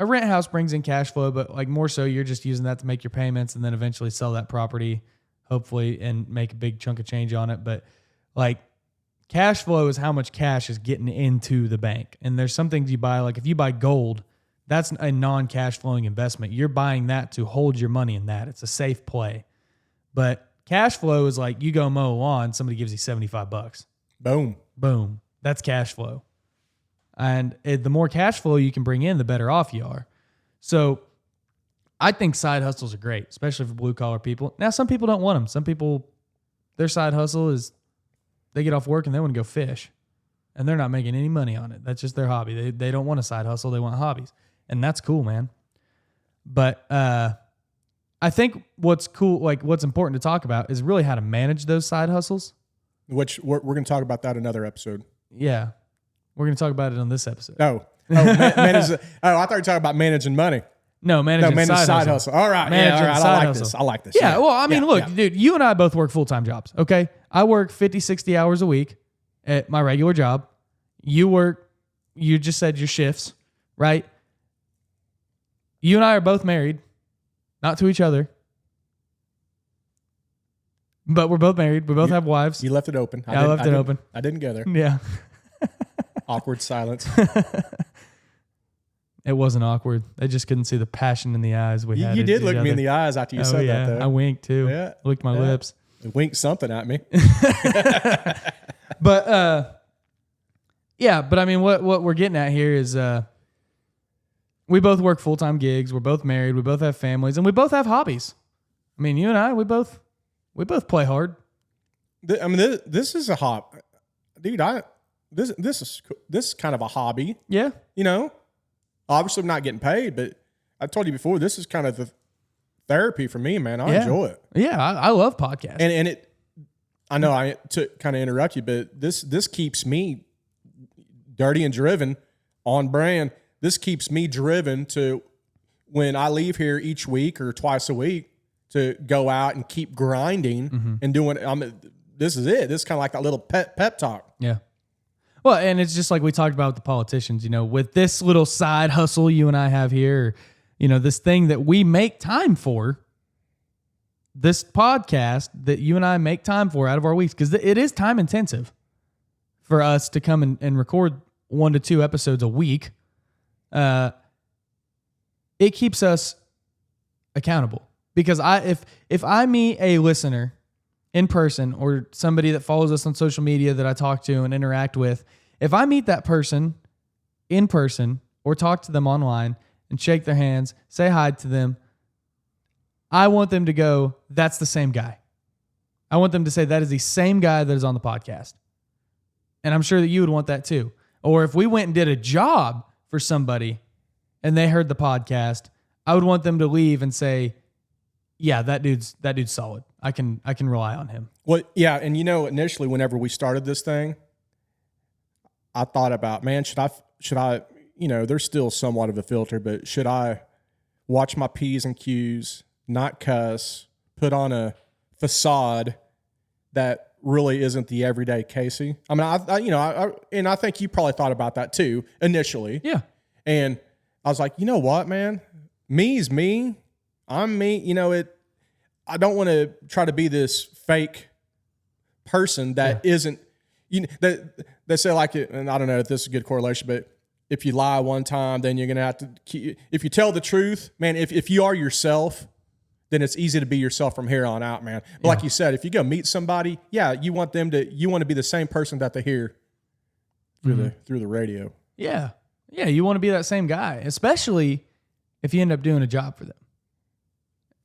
[SPEAKER 1] rent house brings in cash flow, but like more so you're just using that to make your payments and then eventually sell that property, hopefully, and make a big chunk of change on it. But like cash flow is how much cash is getting into the bank. And there's some things you buy, like if you buy gold, that's a non-cash flowing investment. You're buying that to hold your money in that. It's a safe play. But cash flow is like you go mow a lawn, somebody gives you $75.
[SPEAKER 2] Boom.
[SPEAKER 1] Boom. That's cash flow. And the more cash flow you can bring in, the better off you are. So I think side hustles are great, especially for blue collar people. Now, some people don't want them. Some people, their side hustle is they get off work and they want to go fish, and they're not making any money on it. That's just their hobby. They don't want a side hustle. They want hobbies, and that's cool, man. But I think what's cool, like what's important to talk about, is really how to manage those side hustles.
[SPEAKER 2] Which we're going to talk about that another episode.
[SPEAKER 1] Yeah, we're going to talk about it on this episode.
[SPEAKER 2] Manage. I thought you were talking about managing money.
[SPEAKER 1] No, manage side hustle.
[SPEAKER 2] All right.
[SPEAKER 1] Managing
[SPEAKER 2] all right. I like this.
[SPEAKER 1] Yeah. Well, I mean, look, dude, you and I both work full-time jobs. Okay. I work 50, 60 hours a week at my regular job. You just said your shifts, right? You and I are both married, not to each other, but we're both married. We both have wives.
[SPEAKER 2] You left it open.
[SPEAKER 1] I left it open.
[SPEAKER 2] I didn't go there.
[SPEAKER 1] Yeah.
[SPEAKER 2] Awkward silence.
[SPEAKER 1] It wasn't awkward. They just couldn't see the passion in the eyes we had.
[SPEAKER 2] You did look me in the eyes after you said that, though.
[SPEAKER 1] I winked, too.
[SPEAKER 2] Yeah.
[SPEAKER 1] Licked my lips.
[SPEAKER 2] Winked something at me.
[SPEAKER 1] But, but I mean, what we're getting at here is we both work full-time gigs. We're both married. We both have families, and we both have hobbies. I mean, you and I, we both play hard.
[SPEAKER 2] I mean, this is a hobby. Dude, this is kind of a hobby.
[SPEAKER 1] Yeah.
[SPEAKER 2] Obviously I'm not getting paid, but I told you before, this is kind of the therapy for me, man. I enjoy it.
[SPEAKER 1] Yeah, I love podcasts.
[SPEAKER 2] And it, I know I took kind of interrupt you, but this keeps me dirty and driven, on brand. This keeps me driven to when I leave here each week or twice a week to go out and keep grinding and doing. This is it. This is kind of like that little pep talk.
[SPEAKER 1] Yeah. Well, and it's just like we talked about with the politicians, with this little side hustle you and I have here, this thing that we make time for, this podcast that you and I make time for out of our weeks, because it is time intensive for us to come and record 1 to 2 episodes a week. It keeps us accountable, because if I meet a listener in person or somebody that follows us on social media that I talk to and interact with, if I meet that person in person or talk to them online and shake their hands, say hi to them, I want them to go, that's the same guy. I want them to say that is the same guy that is on the podcast. And I'm sure that you would want that too. Or if we went and did a job for somebody and they heard the podcast, I would want them to leave and say, yeah, that dude's solid. I can rely on him.
[SPEAKER 2] Well, yeah. And initially whenever we started this thing, I thought about, man, should I, there's still somewhat of a filter, but should I watch my P's and Q's, not cuss, put on a facade that really isn't the everyday Casey? I mean, and I think you probably thought about that too initially.
[SPEAKER 1] Yeah.
[SPEAKER 2] And I was like, you know what, man? Me's me. I'm me. I don't want to try to be this fake person that isn't, they say like it, and I don't know if this is a good correlation, but if you lie one time, then you're going to have to, if you tell the truth, man, if you are yourself, then it's easy to be yourself from here on out, man. But like you said, if you go meet somebody, you want to be the same person that they hear through the radio.
[SPEAKER 1] Yeah. Yeah. You want to be that same guy, especially if you end up doing a job for them.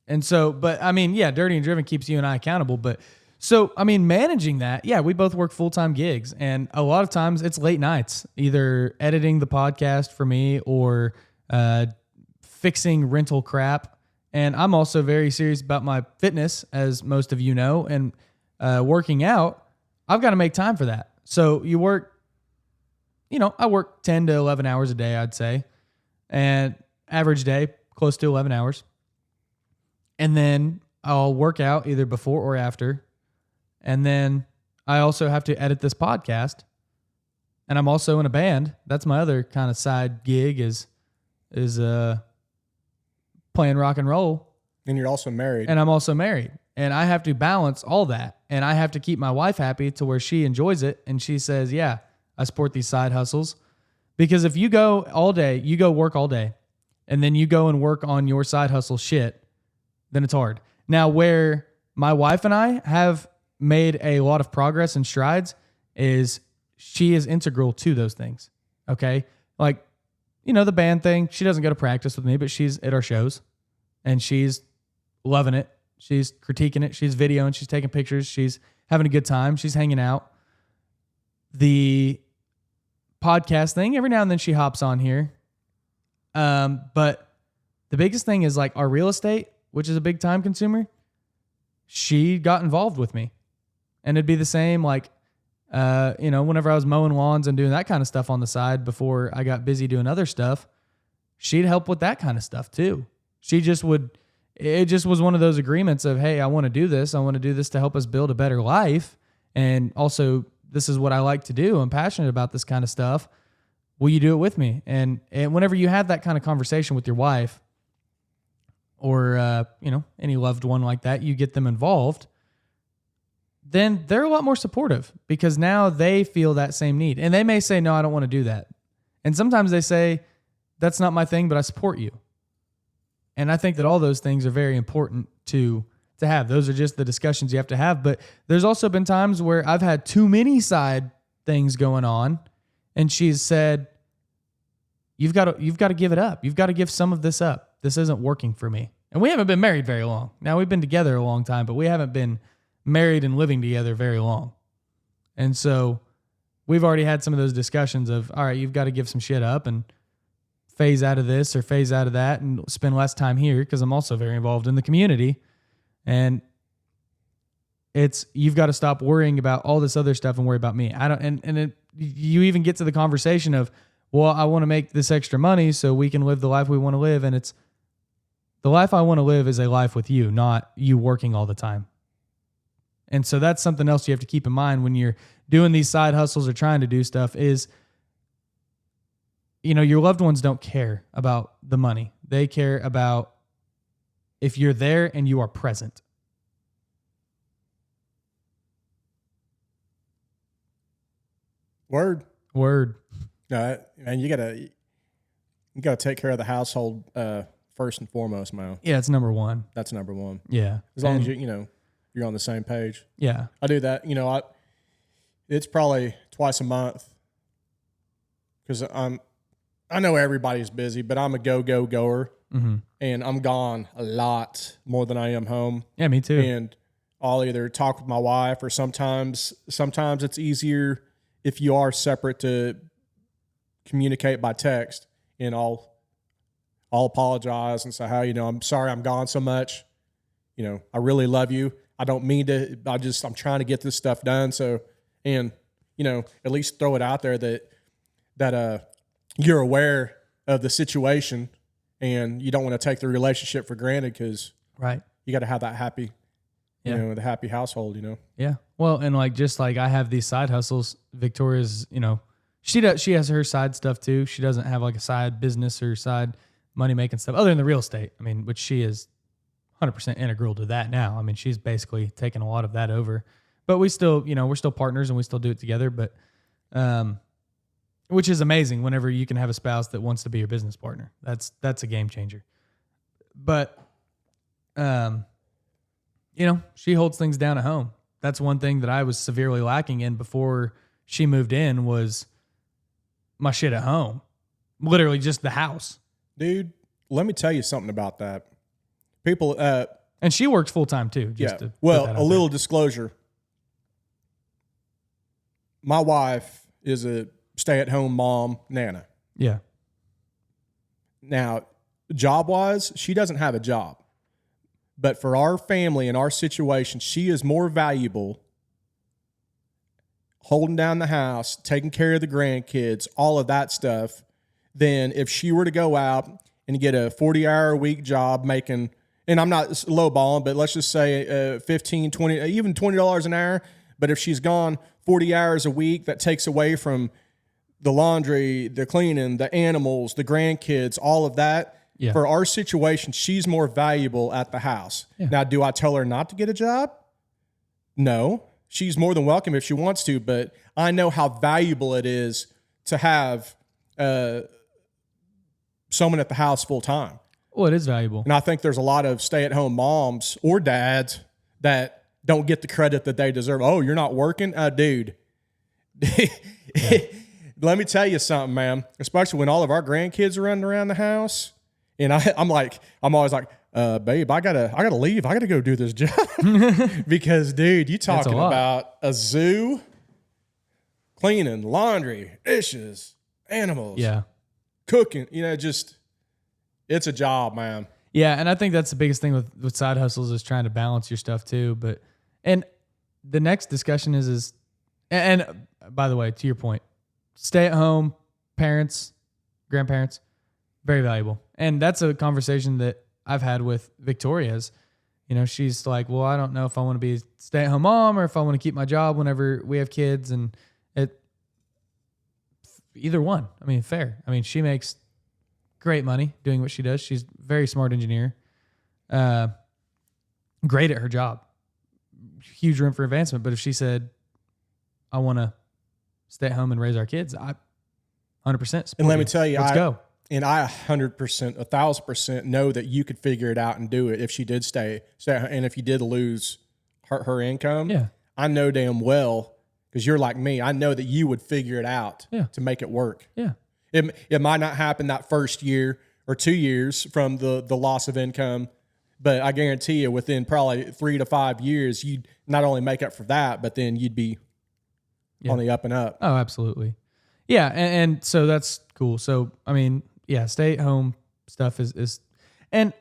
[SPEAKER 1] And so, but I mean, Dirty and Driven keeps you and I accountable. But so, I mean, managing that, we both work full-time gigs. And a lot of times it's late nights, either editing the podcast for me or fixing rental crap. And I'm also very serious about my fitness, as most of you know, and working out. I've got to make time for that. So you work, I work 10 to 11 hours a day, I'd say, and average day, close to 11 hours. And then I'll work out either before or after. And then I also have to edit this podcast. And I'm also in a band. That's my other kind of side gig is playing rock and roll.
[SPEAKER 2] And you're also married.
[SPEAKER 1] And I'm also married. And I have to balance all that. And I have to keep my wife happy to where she enjoys it. And she says, I support these side hustles. Because if you go all day, you go work all day, and then you go and work on your side hustle shit, then it's hard. Now, where my wife and I have made a lot of progress and strides is she is integral to those things. Okay. Like, the band thing, she doesn't go to practice with me, but she's at our shows and she's loving it. She's critiquing it. She's videoing. She's taking pictures. She's having a good time. She's hanging out. The podcast thing, every now and then she hops on here. But the biggest thing is like our real estate, which is a big time consumer. She got involved with me. And it'd be the same like, whenever I was mowing lawns and doing that kind of stuff on the side before I got busy doing other stuff, she'd help with that kind of stuff too. It just was one of those agreements of, hey, I want to do this. I want to do this to help us build a better life. And also, this is what I like to do. I'm passionate about this kind of stuff. Will you do it with me? And whenever you have that kind of conversation with your wife or, any loved one like that, you get them involved, then they're a lot more supportive because now they feel that same need. And they may say, no, I don't want to do that. And sometimes they say, that's not my thing, but I support you. And I think that all those things are very important to have. Those are just the discussions you have to have. But there's also been times where I've had too many side things going on, and she's said, you've got to give it up. You've got to give some of this up. This isn't working for me. And we haven't been married very long. Now, we've been together a long time, but we haven't been married and living together very long. And so we've already had some of those discussions of, all right, you've got to give some shit up and phase out of this or phase out of that and spend less time here, because I'm also very involved in the community. And you've got to stop worrying about all this other stuff and worry about me. You even get to the conversation of, well, I want to make this extra money so we can live the life we want to live. And it's the life I want to live is a life with you, not you working all the time. And so that's something else you have to keep in mind when you're doing these side hustles or trying to do stuff is, your loved ones don't care about the money. They care about if you're there and you are present.
[SPEAKER 2] Word.
[SPEAKER 1] No,
[SPEAKER 2] and you gotta take care of the household first and foremost, man.
[SPEAKER 1] Yeah, it's number one.
[SPEAKER 2] That's number one.
[SPEAKER 1] Yeah,
[SPEAKER 2] as long as you're on the same page.
[SPEAKER 1] Yeah,
[SPEAKER 2] I do that. It's probably twice a month because I know everybody's busy, but I'm a goer, and I'm gone a lot more than I am home.
[SPEAKER 1] Yeah, me too.
[SPEAKER 2] And I'll either talk with my wife, or sometimes it's easier if you are separate to communicate by text, and I'll apologize and say, "Hey, I'm sorry I'm gone so much. I really love you. I don't mean to. I'm trying to get this stuff done." So, and at least throw it out there that you're aware of the situation, and you don't want to take the relationship for granted, because
[SPEAKER 1] right,
[SPEAKER 2] you got to have that happy, the happy household.
[SPEAKER 1] Yeah. Well, and just like I have these side hustles, Victoria's, she has her side stuff too. She doesn't have like a side business or side money making stuff other than the real estate. I mean, which she is 100% integral to that now. I mean, she's basically taken a lot of that over, but we still, we're still partners and we still do it together. But, which is amazing whenever you can have a spouse that wants to be your business partner. That's a game changer. But, she holds things down at home. That's one thing that I was severely lacking in before she moved in, was my shit at home. Literally just the house.
[SPEAKER 2] Dude, let me tell you something about that. People,
[SPEAKER 1] and she works full time too.
[SPEAKER 2] A little disclosure. My wife is a stay-at-home mom, Nana.
[SPEAKER 1] Yeah.
[SPEAKER 2] Now, job-wise, she doesn't have a job. But for our family and our situation, she is more valuable holding down the house, taking care of the grandkids, all of that stuff, than if she were to go out and get a 40-hour-a-week job making, and I'm not lowballing, but let's just say $15, $20, even $20 an hour. But if she's gone 40 hours a week, that takes away from the laundry, the cleaning, the animals, the grandkids, all of that.
[SPEAKER 1] Yeah.
[SPEAKER 2] For our situation, she's more valuable at the house. Yeah. Now, do I tell her not to get a job? No. She's more than welcome if she wants to, but I know how valuable it is to have someone at the house full time.
[SPEAKER 1] Well, it is valuable.
[SPEAKER 2] And I think there's a lot of stay-at-home moms or dads that don't get the credit that they deserve. Oh, you're not working? Dude. Yeah. Let me tell you something, man, especially when all of our grandkids are running around the house. And I'm always like, babe, I gotta leave. I gotta go do this job. Because, dude, you talking about a zoo, cleaning, laundry, dishes, animals, cooking, it's a job, man.
[SPEAKER 1] Yeah. And I think that's the biggest thing with side hustles, is trying to balance your stuff too. And the next discussion is and by the way, to your point, stay at home, parents, grandparents, very valuable. And that's a conversation that I've had with Victoria's. She's like, well, I don't know if I want to be a stay-at-home mom or if I want to keep my job whenever we have kids. And either one. I mean, fair. I mean, she makes great money doing what she does. She's a very smart engineer. Great at her job. Huge room for advancement. But if she said, I want to stay at home and raise our kids, I 100% support.
[SPEAKER 2] And let me tell you,
[SPEAKER 1] let's go.
[SPEAKER 2] And I 100%, 1,000% know that you could figure it out and do it if she did stay. And if you did lose her income, I know damn well, because you're like me, I know that you would figure it out to make it work.
[SPEAKER 1] Yeah.
[SPEAKER 2] It might not happen that first year or 2 years from the loss of income, but I guarantee you within probably 3 to 5 years, you'd not only make up for that, but then you'd be on the up and up.
[SPEAKER 1] Oh, absolutely. Yeah. And so that's cool. So, I mean, stay at home stuff is, and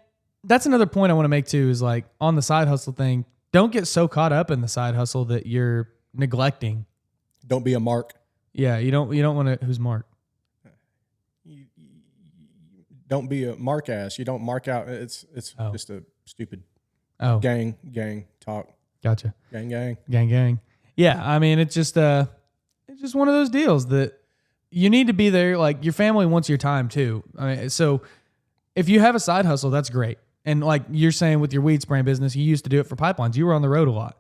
[SPEAKER 1] that's another point I want to make too, is like on the side hustle thing, don't get so caught up in the side hustle that you're neglecting.
[SPEAKER 2] Don't be a mark.
[SPEAKER 1] Yeah. You don't want to, who's Mark?
[SPEAKER 2] You don't be a mark ass. You don't mark out. It's just a stupid gang talk.
[SPEAKER 1] Gotcha.
[SPEAKER 2] Gang.
[SPEAKER 1] Yeah. I mean, it's just, it's just one of those deals that you need to be there. Like, your family wants your time too. I mean, so if you have a side hustle, that's great. And like you're saying with your weed spraying business, you used to do it for pipelines. You were on the road a lot.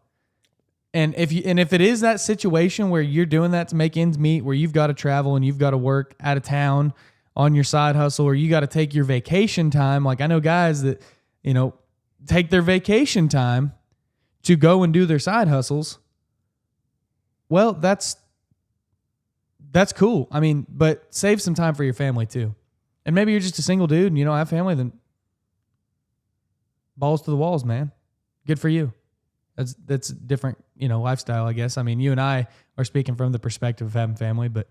[SPEAKER 1] And if it is that situation where you're doing that to make ends meet, where you've got to travel and you've got to work out of town on your side hustle, or you got to take your vacation time. Like, I know guys that, take their vacation time to go and do their side hustles. Well, that's cool. I mean, but save some time for your family too. And maybe you're just a single dude and you don't have family, then balls to the walls, man. Good for you. That's a different, lifestyle, I guess. I mean, you and I are speaking from the perspective of having family, but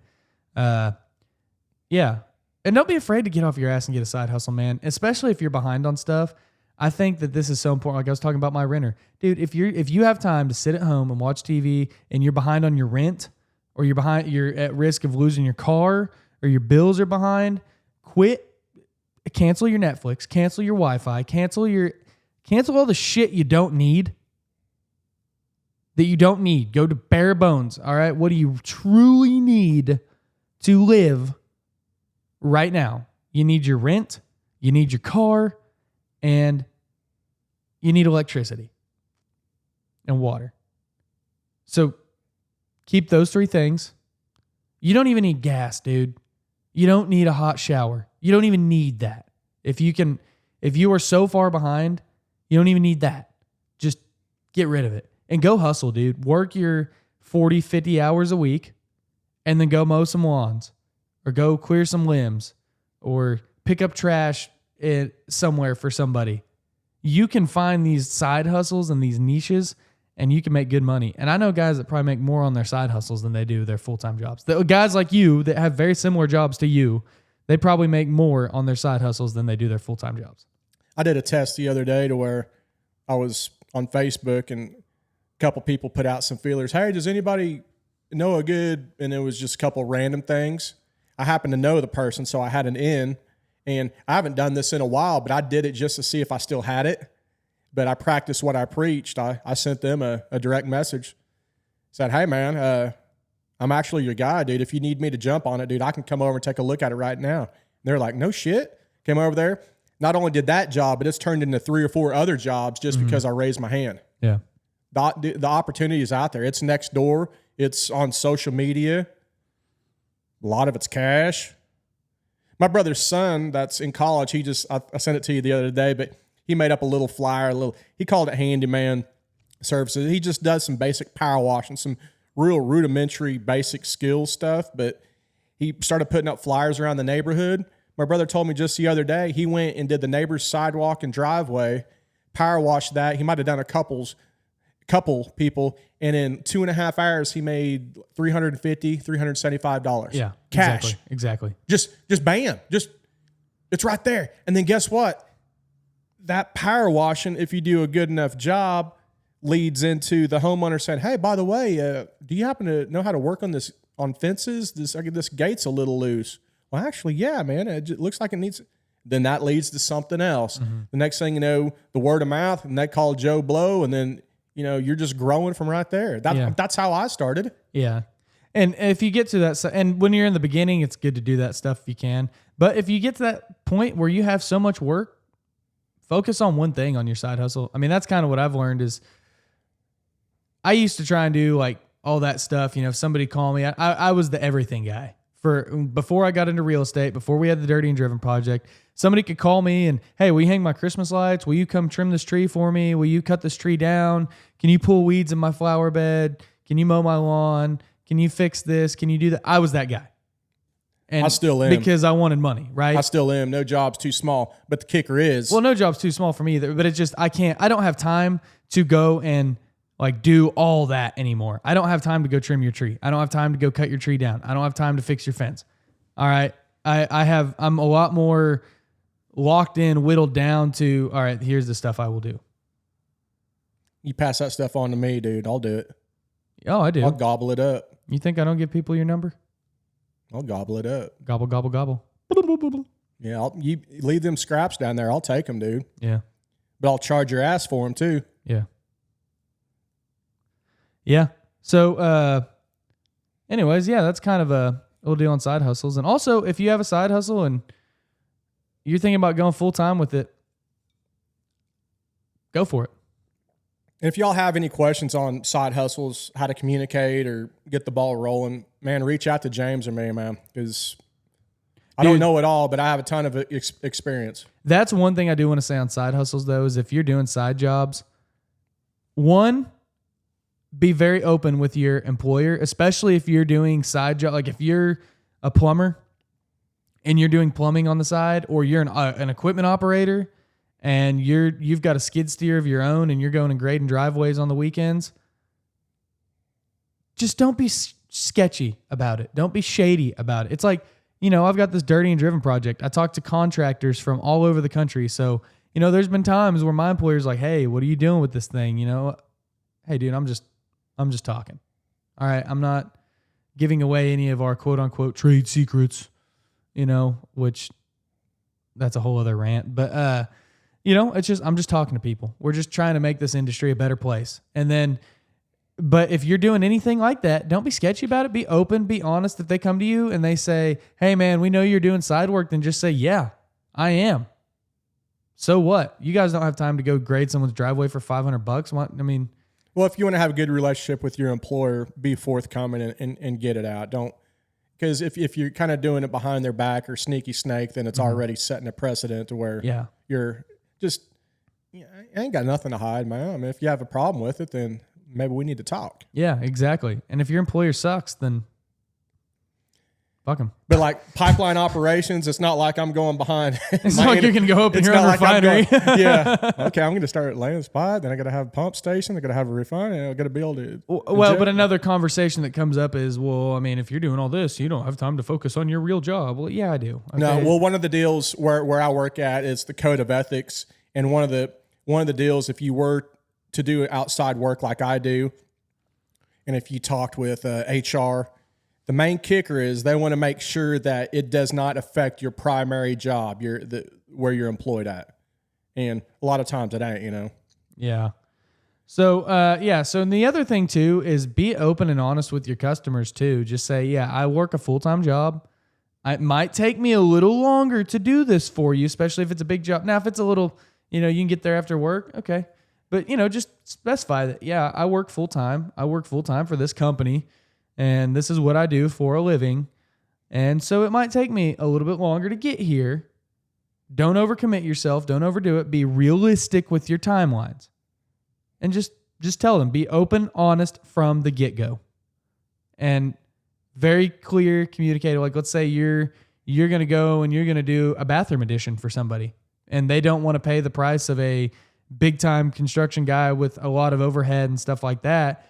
[SPEAKER 1] yeah. And don't be afraid to get off your ass and get a side hustle, man. Especially if you're behind on stuff. I think that this is so important. Like I was talking about my renter. Dude, if you have time to sit at home and watch TV and you're behind on your rent, or you're at risk of losing your car, or your bills are behind, cancel your Netflix, cancel your Wi-Fi, cancel all the shit you don't need. That you don't need. Go to bare bones. All right. What do you truly need to live right now? You need your rent, you need your car, and you need electricity and water. So keep those three things. You don't even need gas, dude. You don't need a hot shower. You don't even need that. If you are so far behind, you don't even need that. Just get rid of it. And go hustle, dude. Work your 40, 50 hours a week and then go mow some lawns or go clear some limbs or pick up trash somewhere for somebody. You can find these side hustles and these niches and you can make good money. And I know guys that probably make more on their side hustles than they do their full-time jobs. The guys like you that have very similar jobs to you, they probably make more on their side hustles than they do their full-time jobs.
[SPEAKER 2] I did a test the other day to where I was on Facebook and couple people put out some feelers. Hey, does anybody know a good? And it was just a couple random things. I happened to know the person, so I had an in. And I haven't done this in a while, but I did it just to see if I still had it. But I practiced what I preached. I sent them a direct message. Said, hey, man, I'm actually your guy, dude. If you need me to jump on it, dude, I can come over and take a look at it right now. And they're like, no shit. Came over there. Not only did that job, but it's turned into 3 or 4 other jobs just because I raised my hand.
[SPEAKER 1] Yeah.
[SPEAKER 2] The opportunity is out there. It's next door. It's on social media. A lot of it's cash. My brother's son that's in college, I sent it to you the other day, but he made up a little flyer, he called it handyman services. He just does some basic power washing, some real rudimentary basic skill stuff, but he started putting up flyers around the neighborhood. My brother told me just the other day, he went and did the neighbor's sidewalk and driveway, power washed that. He might have done a couple people, and in 2.5 hours he made $350, $375.
[SPEAKER 1] Yeah,
[SPEAKER 2] cash.
[SPEAKER 1] Exactly.
[SPEAKER 2] Just bam, it's right there. And then guess what? That power washing, if you do a good enough job, leads into the homeowner saying, "Hey, by the way, do you happen to know how to work on fences? This gate's a little loose." Well, actually, yeah, man. It looks like it needs. Then that leads to something else. Mm-hmm. The next thing you know, the word of mouth, and they call Joe Blow, and then you're just growing from right there. That's how I started.
[SPEAKER 1] Yeah. And if you get to that, and when you're in the beginning, it's good to do that stuff if you can. But if you get to that point where you have so much work, focus on one thing on your side hustle. I mean, that's kind of what I've learned is I used to try and do like all that stuff. If somebody called me, I was the everything guy. Before I got into real estate, before we had the Dirty and Driven project, somebody could call me and, hey, will you hang my Christmas lights? Will you come trim this tree for me? Will you cut this tree down? Can you pull weeds in my flower bed? Can you mow my lawn? Can you fix this? Can you do that? I was that guy. And
[SPEAKER 2] I still am.
[SPEAKER 1] Because I wanted money, right?
[SPEAKER 2] I still am. No job's too small. But the kicker is...
[SPEAKER 1] Well, no job's too small for me either. But it's just, I don't have time to go and like do all that anymore. I don't have time to go trim your tree. I don't have time to go cut your tree down. I don't have time to fix your fence. All right. I'm a lot more locked in, whittled down to, all right, here's the stuff I will do.
[SPEAKER 2] You pass that stuff on to me, dude. I'll do it.
[SPEAKER 1] Oh, I do.
[SPEAKER 2] I'll gobble it up.
[SPEAKER 1] You think I don't give people your number?
[SPEAKER 2] I'll gobble it up.
[SPEAKER 1] Gobble, gobble, gobble.
[SPEAKER 2] Yeah, you leave them scraps down there. I'll take them, dude.
[SPEAKER 1] Yeah.
[SPEAKER 2] But I'll charge your ass for them, too.
[SPEAKER 1] Yeah. Yeah. So, anyways, yeah, that's kind of a little deal on side hustles. And also, if you have a side hustle and you're thinking about going full time with it, go for it.
[SPEAKER 2] And if y'all have any questions on side hustles, how to communicate or get the ball rolling, man, reach out to James or me, man, because I don't know it all, but I have a ton of experience.
[SPEAKER 1] That's one thing I do want to say on side hustles, though, is if you're doing side jobs, one, be very open with your employer, especially if you're doing side job. Like if you're a plumber and you're doing plumbing on the side, or you're an equipment operator and you've got a skid steer of your own and you're going and grading driveways on the weekends, just don't be sketchy about it. Don't be shady about it. It's like, I've got this Dirty and Driven project. I talk to contractors from all over the country. So, there's been times where my employer's like, hey, what are you doing with this thing? Hey, dude, I'm just talking. All right. I'm not giving away any of our quote unquote trade secrets, which that's a whole other rant. But, I'm just talking to people. We're just trying to make this industry a better place. But if you're doing anything like that, don't be sketchy about it. Be open, be honest. If they come to you and they say, hey man, we know you're doing side work, then just say, yeah, I am. So what? You guys don't have time to go grade someone's driveway for $500. What?
[SPEAKER 2] Well, if you want to have a good relationship with your employer, be forthcoming and get it out. Because if you're kind of doing it behind their back or sneaky snake, then it's already setting a precedent to where you're just, I ain't got nothing to hide, man. If you have a problem with it, then maybe we need to talk.
[SPEAKER 1] Yeah, exactly. And if your employer sucks, then fuck him.
[SPEAKER 2] But like pipeline operations, it's not like I'm going behind.
[SPEAKER 1] It's not like you're going to go open your own refinery.
[SPEAKER 2] Okay, I'm going to start laying this pipe. Then I got to have a pump station. I got to have a refinery. I got to build it.
[SPEAKER 1] Well, but another conversation that comes up is, if you're doing all this, you don't have time to focus on your real job. Well, yeah, I do. Okay.
[SPEAKER 2] No, well, one of the deals where I work at is the code of ethics. And one of the deals, if you were to do outside work like I do, and if you talked with HR, the main kicker is they want to make sure that it does not affect your primary job, where you're employed at. And a lot of times it ain't,
[SPEAKER 1] Yeah. So, So the other thing too is be open and honest with your customers too. Just say, yeah, I work a full-time job. It might take me a little longer to do this for you, especially if it's a big job. Now, if it's a little, you can get there after work. Okay. But, just specify that, yeah, I work full-time. I work full-time for this company, and this is what I do for a living. And so it might take me a little bit longer to get here. Don't overcommit yourself. Don't overdo it. Be realistic with your timelines. And just tell them. Be open, honest from the get-go. And very clear, communicative. Like, let's say you're going to go and you're going to do a bathroom addition for somebody, and they don't want to pay the price of a big-time construction guy with a lot of overhead and stuff like that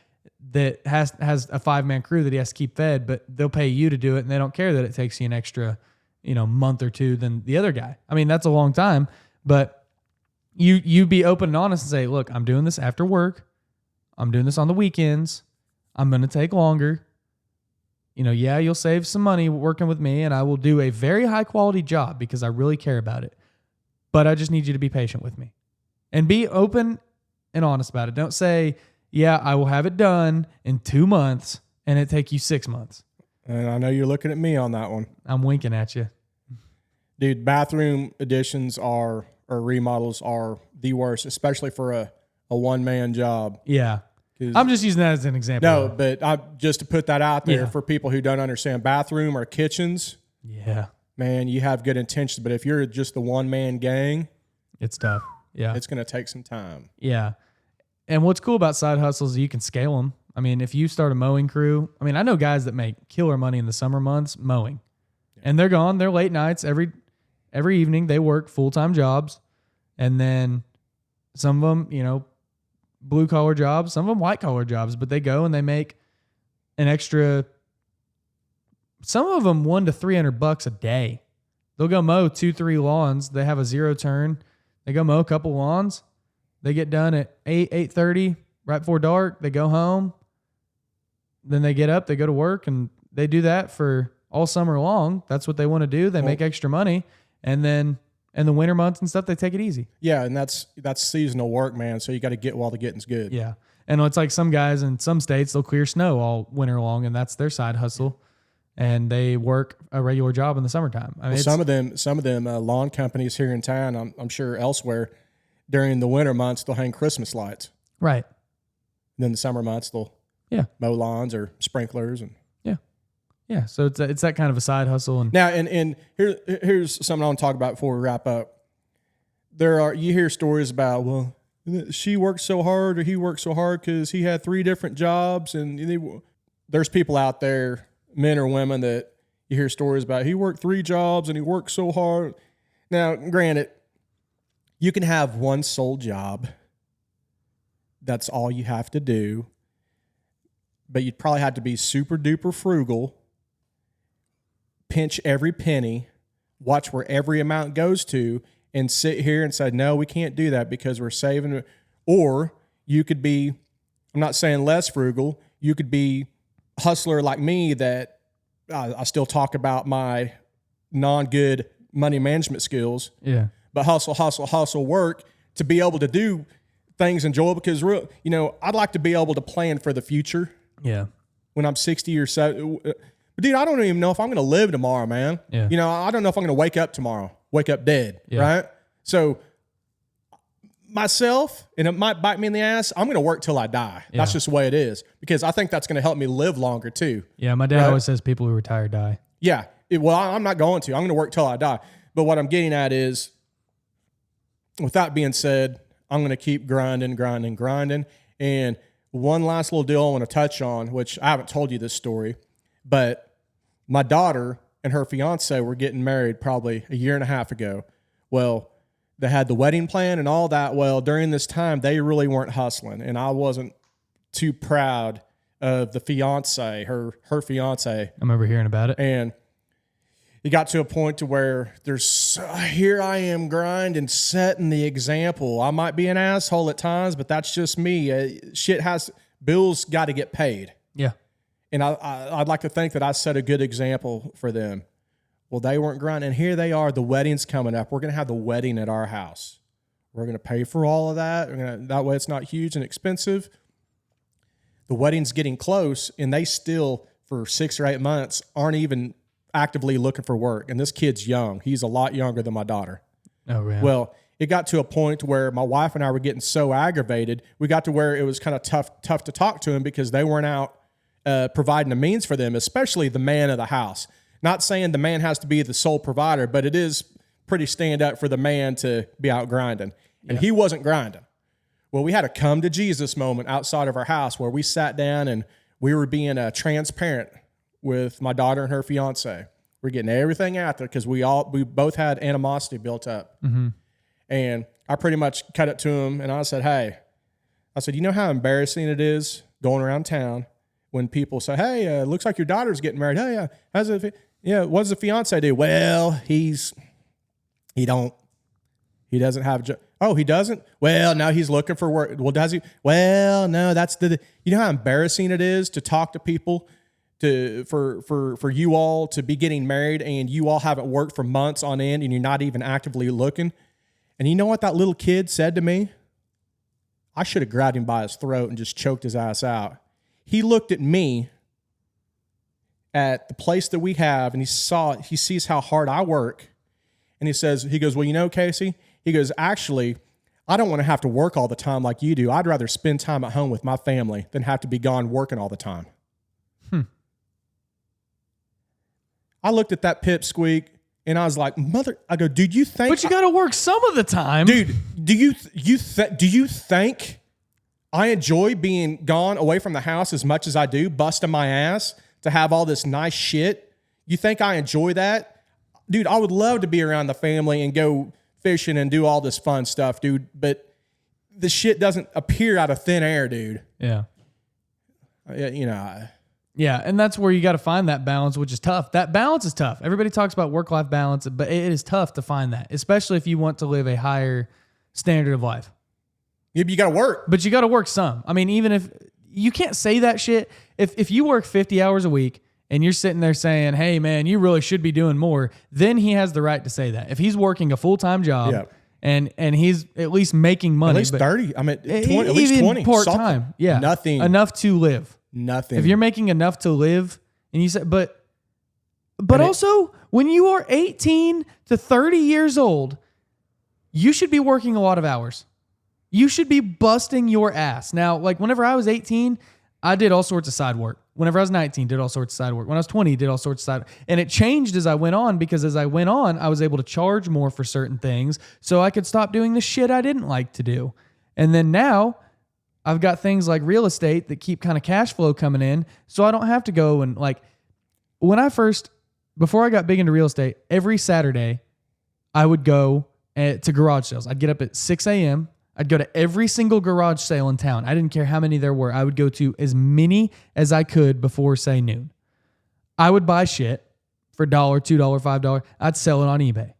[SPEAKER 1] has a 5-man crew that he has to keep fed, but they'll pay you to do it, and they don't care that it takes you an extra, month or two than the other guy. That's a long time, but you be open and honest and say, look, I'm doing this after work. I'm doing this on the weekends. I'm going to take longer. You'll save some money working with me, and I will do a very high-quality job because I really care about it, but I just need you to be patient with me. And be open and honest about it. Don't say, yeah, I will have it done in 2 months and it take you 6 months.
[SPEAKER 2] And I know you're looking at me on that one.
[SPEAKER 1] I'm winking at you.
[SPEAKER 2] Dude, bathroom additions or remodels are the worst, especially for a one-man job.
[SPEAKER 1] Yeah. I'm just using that as an example.
[SPEAKER 2] No, but just to put that out there for people who don't understand, bathroom or kitchens, man, you have good intentions. But if you're just the one-man gang,
[SPEAKER 1] it's tough. Yeah.
[SPEAKER 2] It's going to take some time.
[SPEAKER 1] Yeah. And what's cool about side hustles is you can scale them. If you start a mowing crew, I know guys that make killer money in the summer months mowing. Yeah. And they're gone. They're late nights. Every evening they work full-time jobs. And then some of them, blue-collar jobs, some of them white-collar jobs, but they go and they make an extra, some of them $100 to $300 a day. They'll go mow 2-3 lawns. They have a 0 turn. They go mow a couple lawns. They get done at 8:30, right before dark. They go home. Then they get up. They go to work, and they do that for all summer long. That's what they want to do. They make extra money, and then in the winter months and stuff, they take it easy.
[SPEAKER 2] Yeah, and that's seasonal work, man. So you got to get while the getting's good.
[SPEAKER 1] Yeah, And it's like some guys in some states, they'll clear snow all winter long, and that's their side hustle. And they work a regular job in the summertime. I mean,
[SPEAKER 2] some of them lawn companies here in town, I'm sure elsewhere, during the winter months they'll hang Christmas lights.
[SPEAKER 1] Right.
[SPEAKER 2] And then the summer months they'll mow lawns or sprinklers and
[SPEAKER 1] yeah. So it's that kind of a side hustle. And
[SPEAKER 2] now and here's something I want to talk about before we wrap up. You hear stories about, well, she worked so hard or he worked so hard because he had 3 different jobs, and there's people out there, men or women, that you hear stories about. He worked 3 jobs and he worked so hard. Now, granted, you can have one sole job. That's all you have to do. But you'd probably have to be super duper frugal, pinch every penny, watch where every amount goes to, and sit here and say, no, we can't do that because we're saving. Or you could be, I'm not saying less frugal, you could be a hustler like me that I still talk about my non-good money management skills.
[SPEAKER 1] Yeah.
[SPEAKER 2] But hustle, work to be able to do things enjoyable, because I'd like to be able to plan for the future.
[SPEAKER 1] Yeah.
[SPEAKER 2] When I'm 60 or so. But dude, I don't even know if I'm going to live tomorrow, man.
[SPEAKER 1] Yeah.
[SPEAKER 2] I don't know if I'm going to wake up tomorrow, wake up dead, right? So myself, and it might bite me in the ass, I'm going to work till I die.
[SPEAKER 1] Yeah.
[SPEAKER 2] That's just the way it is, because I think that's going to help me live longer too.
[SPEAKER 1] Yeah, my dad always says people who retire die.
[SPEAKER 2] Yeah. Well, I'm not going to. I'm going to work till I die. But what I'm getting at is, with that being said, I'm going to keep grinding. And one last little deal I want to touch on, which I haven't told you this story, but my daughter and her fiance were getting married probably a year and a half ago. Well, they had the wedding plan and all that. Well, during this time, they really weren't hustling, and I wasn't too proud of the fiance, her fiance.
[SPEAKER 1] I remember hearing about it.
[SPEAKER 2] And it got to a point to where here I am grinding, setting the example. I might be an asshole at times, but that's just me. Bills got to get paid.
[SPEAKER 1] Yeah.
[SPEAKER 2] And I'd like to think that I set a good example for them. Well, they weren't grinding. And here they are. The wedding's coming up. We're going to have the wedding at our house. We're going to pay for all of that. That way it's not huge and expensive. The wedding's getting close, and they still, for 6 or 8 months, aren't even actively looking for work. And this kid's young. He's a lot younger than my daughter.
[SPEAKER 1] Oh, yeah.
[SPEAKER 2] Well, it got to a point where my wife and I were getting so aggravated. We got to where it was kind of tough to talk to him, because they weren't out providing a means for them, especially the man of the house. Not saying the man has to be the sole provider, but it is pretty stand up for the man to be out grinding. And he wasn't grinding. Well, we had a come to Jesus moment outside of our house where we sat down and we were being transparent with my daughter and her fiance. We're getting everything out there because we both had animosity built up. Mm-hmm. And I pretty much cut it to him, and I said, hey, you know how embarrassing it is going around town when people say, hey, looks like your daughter's getting married. Hey, what does the fiance do? Well, he doesn't have a job. Oh, he doesn't? Well, now he's looking for work. Well, does he? Well, no, you know how embarrassing it is to talk to people for you all to be getting married, and you all haven't worked for months on end, and you're not even actively looking. And you know what that little kid said to me? I should have grabbed him by his throat and just choked his ass out. He looked at me at the place that we have, and he sees how hard I work. And he goes, well, you know, Casey, he goes, actually, I don't want to have to work all the time like you do. I'd rather spend time at home with my family than have to be gone working all the time. I looked at that pipsqueak, and I was like, dude, you think...
[SPEAKER 1] But you got to work some of the time.
[SPEAKER 2] Dude, do you think I enjoy being gone away from the house as much as I do, busting my ass to have all this nice shit? You think I enjoy that? Dude, I would love to be around the family and go fishing and do all this fun stuff, dude, but the shit doesn't appear out of thin air, dude.
[SPEAKER 1] Yeah.
[SPEAKER 2] Yeah,
[SPEAKER 1] and that's where you got to find that balance, which is tough. That balance is tough. Everybody talks about work-life balance, but it is tough to find that, especially if you want to live a higher standard of life.
[SPEAKER 2] You got to work.
[SPEAKER 1] But you got to work some. I mean, even if you can't say that shit, if you work 50 hours a week and you're sitting there saying, hey, man, you really should be doing more, then he has the right to say that. If he's working a full-time job and he's at least making money.
[SPEAKER 2] At least 30. I mean, 20, at least 20.
[SPEAKER 1] Part time. Yeah.
[SPEAKER 2] Nothing.
[SPEAKER 1] Enough to live.
[SPEAKER 2] Nothing.
[SPEAKER 1] If you're making enough to live, and you say, but also when you are 18 to 30 years old, you should be working a lot of hours. You should be busting your ass. Now, like whenever I was 18, I did all sorts of side work. Whenever I was 19, did all sorts of side work. When I was 20, did all sorts of side work. And it changed as I went on, because as I went on, I was able to charge more for certain things so I could stop doing the shit I didn't like to do. And then now I've got things like real estate that keep kind of cash flow coming in, so I don't have to go and like before I got big into real estate, every Saturday I would go to garage sales. I'd get up at 6 a.m. I'd go to every single garage sale in town. I didn't care how many there were. I would go to as many as I could before, say, noon. I would buy shit for $1, $2, $5. I'd sell it on eBay.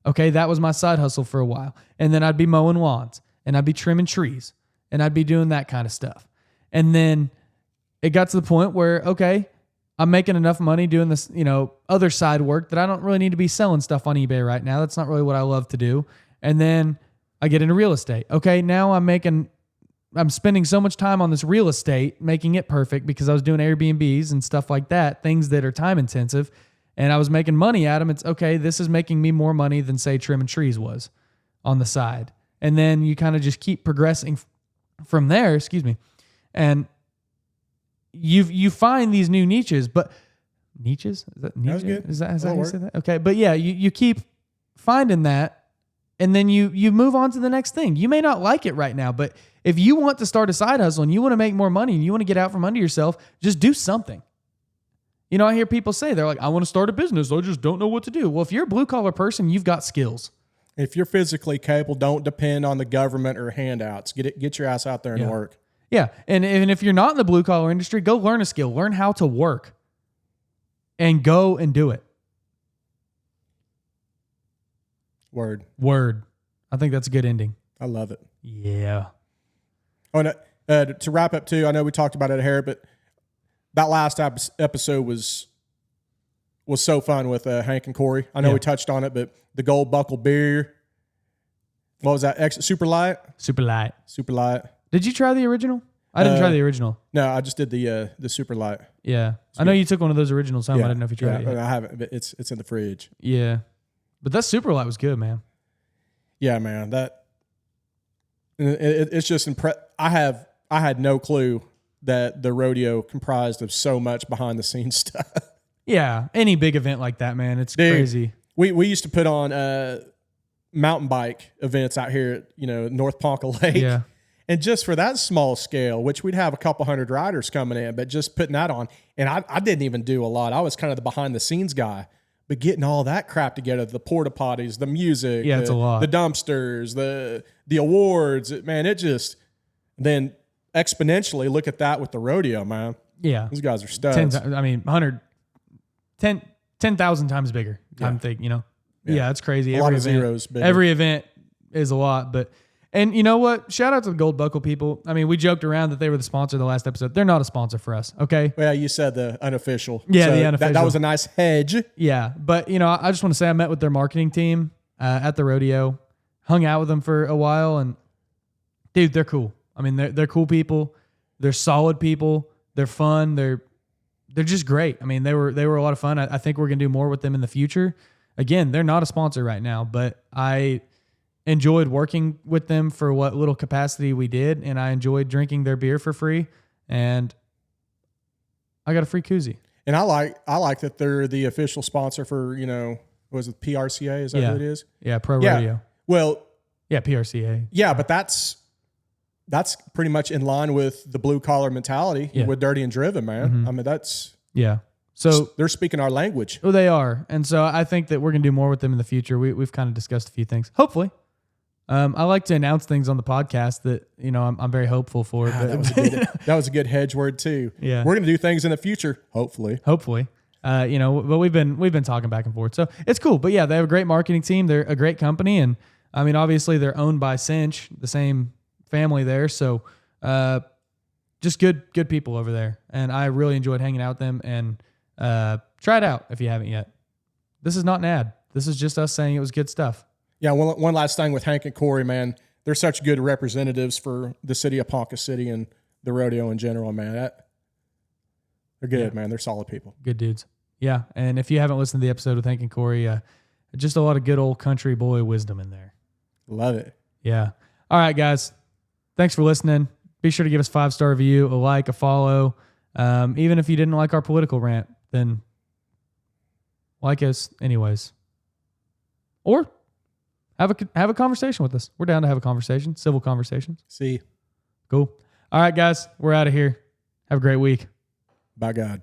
[SPEAKER 1] Okay, that was my side hustle for a while. And then I'd be mowing lawns, and I'd be trimming trees, and I'd be doing that kind of stuff. And then it got to the point where, okay, I'm making enough money doing this, other side work that I don't really need to be selling stuff on eBay right now. That's not really what I love to do. And then I get into real estate. Okay, now I'm spending so much time on this real estate, making it perfect, because I was doing Airbnbs and stuff like that, things that are time intensive, and I was making money at them. It's okay, this is making me more money than, say, trimming trees was on the side. And then you kind of just keep progressing from there, and you find these new niches, but niches? Is that niche?
[SPEAKER 2] That was good.
[SPEAKER 1] Is that how you say that? Okay, but yeah, you keep finding that. And then you move on to the next thing. You may not like it right now, but if you want to start a side hustle and you want to make more money and you want to get out from under yourself, just do something. I hear people say, they're like, I want to start a business. I just don't know what to do. Well, if you're a blue collar person, you've got skills.
[SPEAKER 2] If you're physically capable, don't depend on the government or handouts. Get your ass out there and work.
[SPEAKER 1] Yeah. And if you're not in the blue collar industry, go learn a skill. Learn how to work and go and do it. Word. I think that's a good ending.
[SPEAKER 2] I love it.
[SPEAKER 1] Yeah.
[SPEAKER 2] Oh, and to wrap up too, I know we talked about it here, but that last episode was so fun with Hank and Corey. I know we touched on it, but the Gold Buckle beer. What was that? Super light.
[SPEAKER 1] Super light.
[SPEAKER 2] Did
[SPEAKER 1] you try the original? I didn't try the original.
[SPEAKER 2] No, I just did the super light.
[SPEAKER 1] Yeah, I know you took one of those originals home. I didn't know if you tried it yet.
[SPEAKER 2] I haven't. But it's in the fridge.
[SPEAKER 1] Yeah. But that super light was good, man.
[SPEAKER 2] Yeah, man. It's just I had no clue that the rodeo comprised of so much behind the scenes stuff.
[SPEAKER 1] Yeah, any big event like that, man, it's crazy.
[SPEAKER 2] We used to put on mountain bike events out here at North Ponca Lake.
[SPEAKER 1] Yeah.
[SPEAKER 2] And just for that small scale, which we'd have a couple hundred riders coming in, but just putting that on, and I didn't even do a lot. I was kind of the behind the scenes guy. But getting all that crap together, the porta potties, the music,
[SPEAKER 1] it's a lot.
[SPEAKER 2] The dumpsters, the awards, man, it just, then exponentially look at that with the rodeo, man.
[SPEAKER 1] Yeah.
[SPEAKER 2] These guys are studs.
[SPEAKER 1] 10,000 times bigger. Yeah. I'm thinking, Yeah, it's crazy.
[SPEAKER 2] A lot of zeros bigger.
[SPEAKER 1] Every event is a lot, and you know what? Shout out to the Gold Buckle people. I mean, we joked around that they were the sponsor of the last episode. They're not a sponsor for us, okay?
[SPEAKER 2] Well, you said the unofficial.
[SPEAKER 1] Yeah, so the unofficial.
[SPEAKER 2] That was a nice hedge.
[SPEAKER 1] Yeah, but, I just want to say I met with their marketing team at the rodeo, hung out with them for a while, and, dude, they're cool. I mean, they're cool people. They're solid people. They're fun. They're just great. I mean, they were a lot of fun. I think we're going to do more with them in the future. Again, they're not a sponsor right now, but I enjoyed working with them for what little capacity we did, and I enjoyed drinking their beer for free, and I got a free koozie.
[SPEAKER 2] And I like that they're the official sponsor for, was it PRCA? Is that who it is?
[SPEAKER 1] Yeah, Pro Rodeo.
[SPEAKER 2] Well,
[SPEAKER 1] yeah, PRCA.
[SPEAKER 2] Yeah, but that's pretty much in line with the blue collar mentality with Dirty and Driven, man. Mm-hmm. I mean, that's so they're speaking our language.
[SPEAKER 1] Oh, they are, and so I think that we're gonna do more with them in the future. We've kind of discussed a few things. Hopefully, I like to announce things on the podcast that I'm very hopeful for.
[SPEAKER 2] That was a good hedge word too.
[SPEAKER 1] Yeah,
[SPEAKER 2] we're gonna do things in the future. Hopefully.
[SPEAKER 1] But we've been talking back and forth, so it's cool. But yeah, they have a great marketing team. They're a great company, and I mean, obviously, they're owned by Cinch, the same family there. So, just good people over there, and I really enjoyed hanging out with them. And try it out if you haven't yet. This is not an ad. This is just us saying it was good stuff.
[SPEAKER 2] Yeah, one last thing with Hank and Corey, man. They're such good representatives for the city of Ponca City and the rodeo in general, man. They're good, man. They're solid people.
[SPEAKER 1] Good dudes. Yeah, and if you haven't listened to the episode with Hank and Corey, just a lot of good old country boy wisdom in there.
[SPEAKER 2] Love it.
[SPEAKER 1] Yeah. All right, guys. Thanks for listening. Be sure to give us 5-star review, a like, a follow. Even if you didn't like our political rant, then like us anyways. Or have a conversation with us. We're down to have a conversation, civil conversations.
[SPEAKER 2] See.
[SPEAKER 1] Cool. All right, guys. We're out of here. Have a great week.
[SPEAKER 2] By God.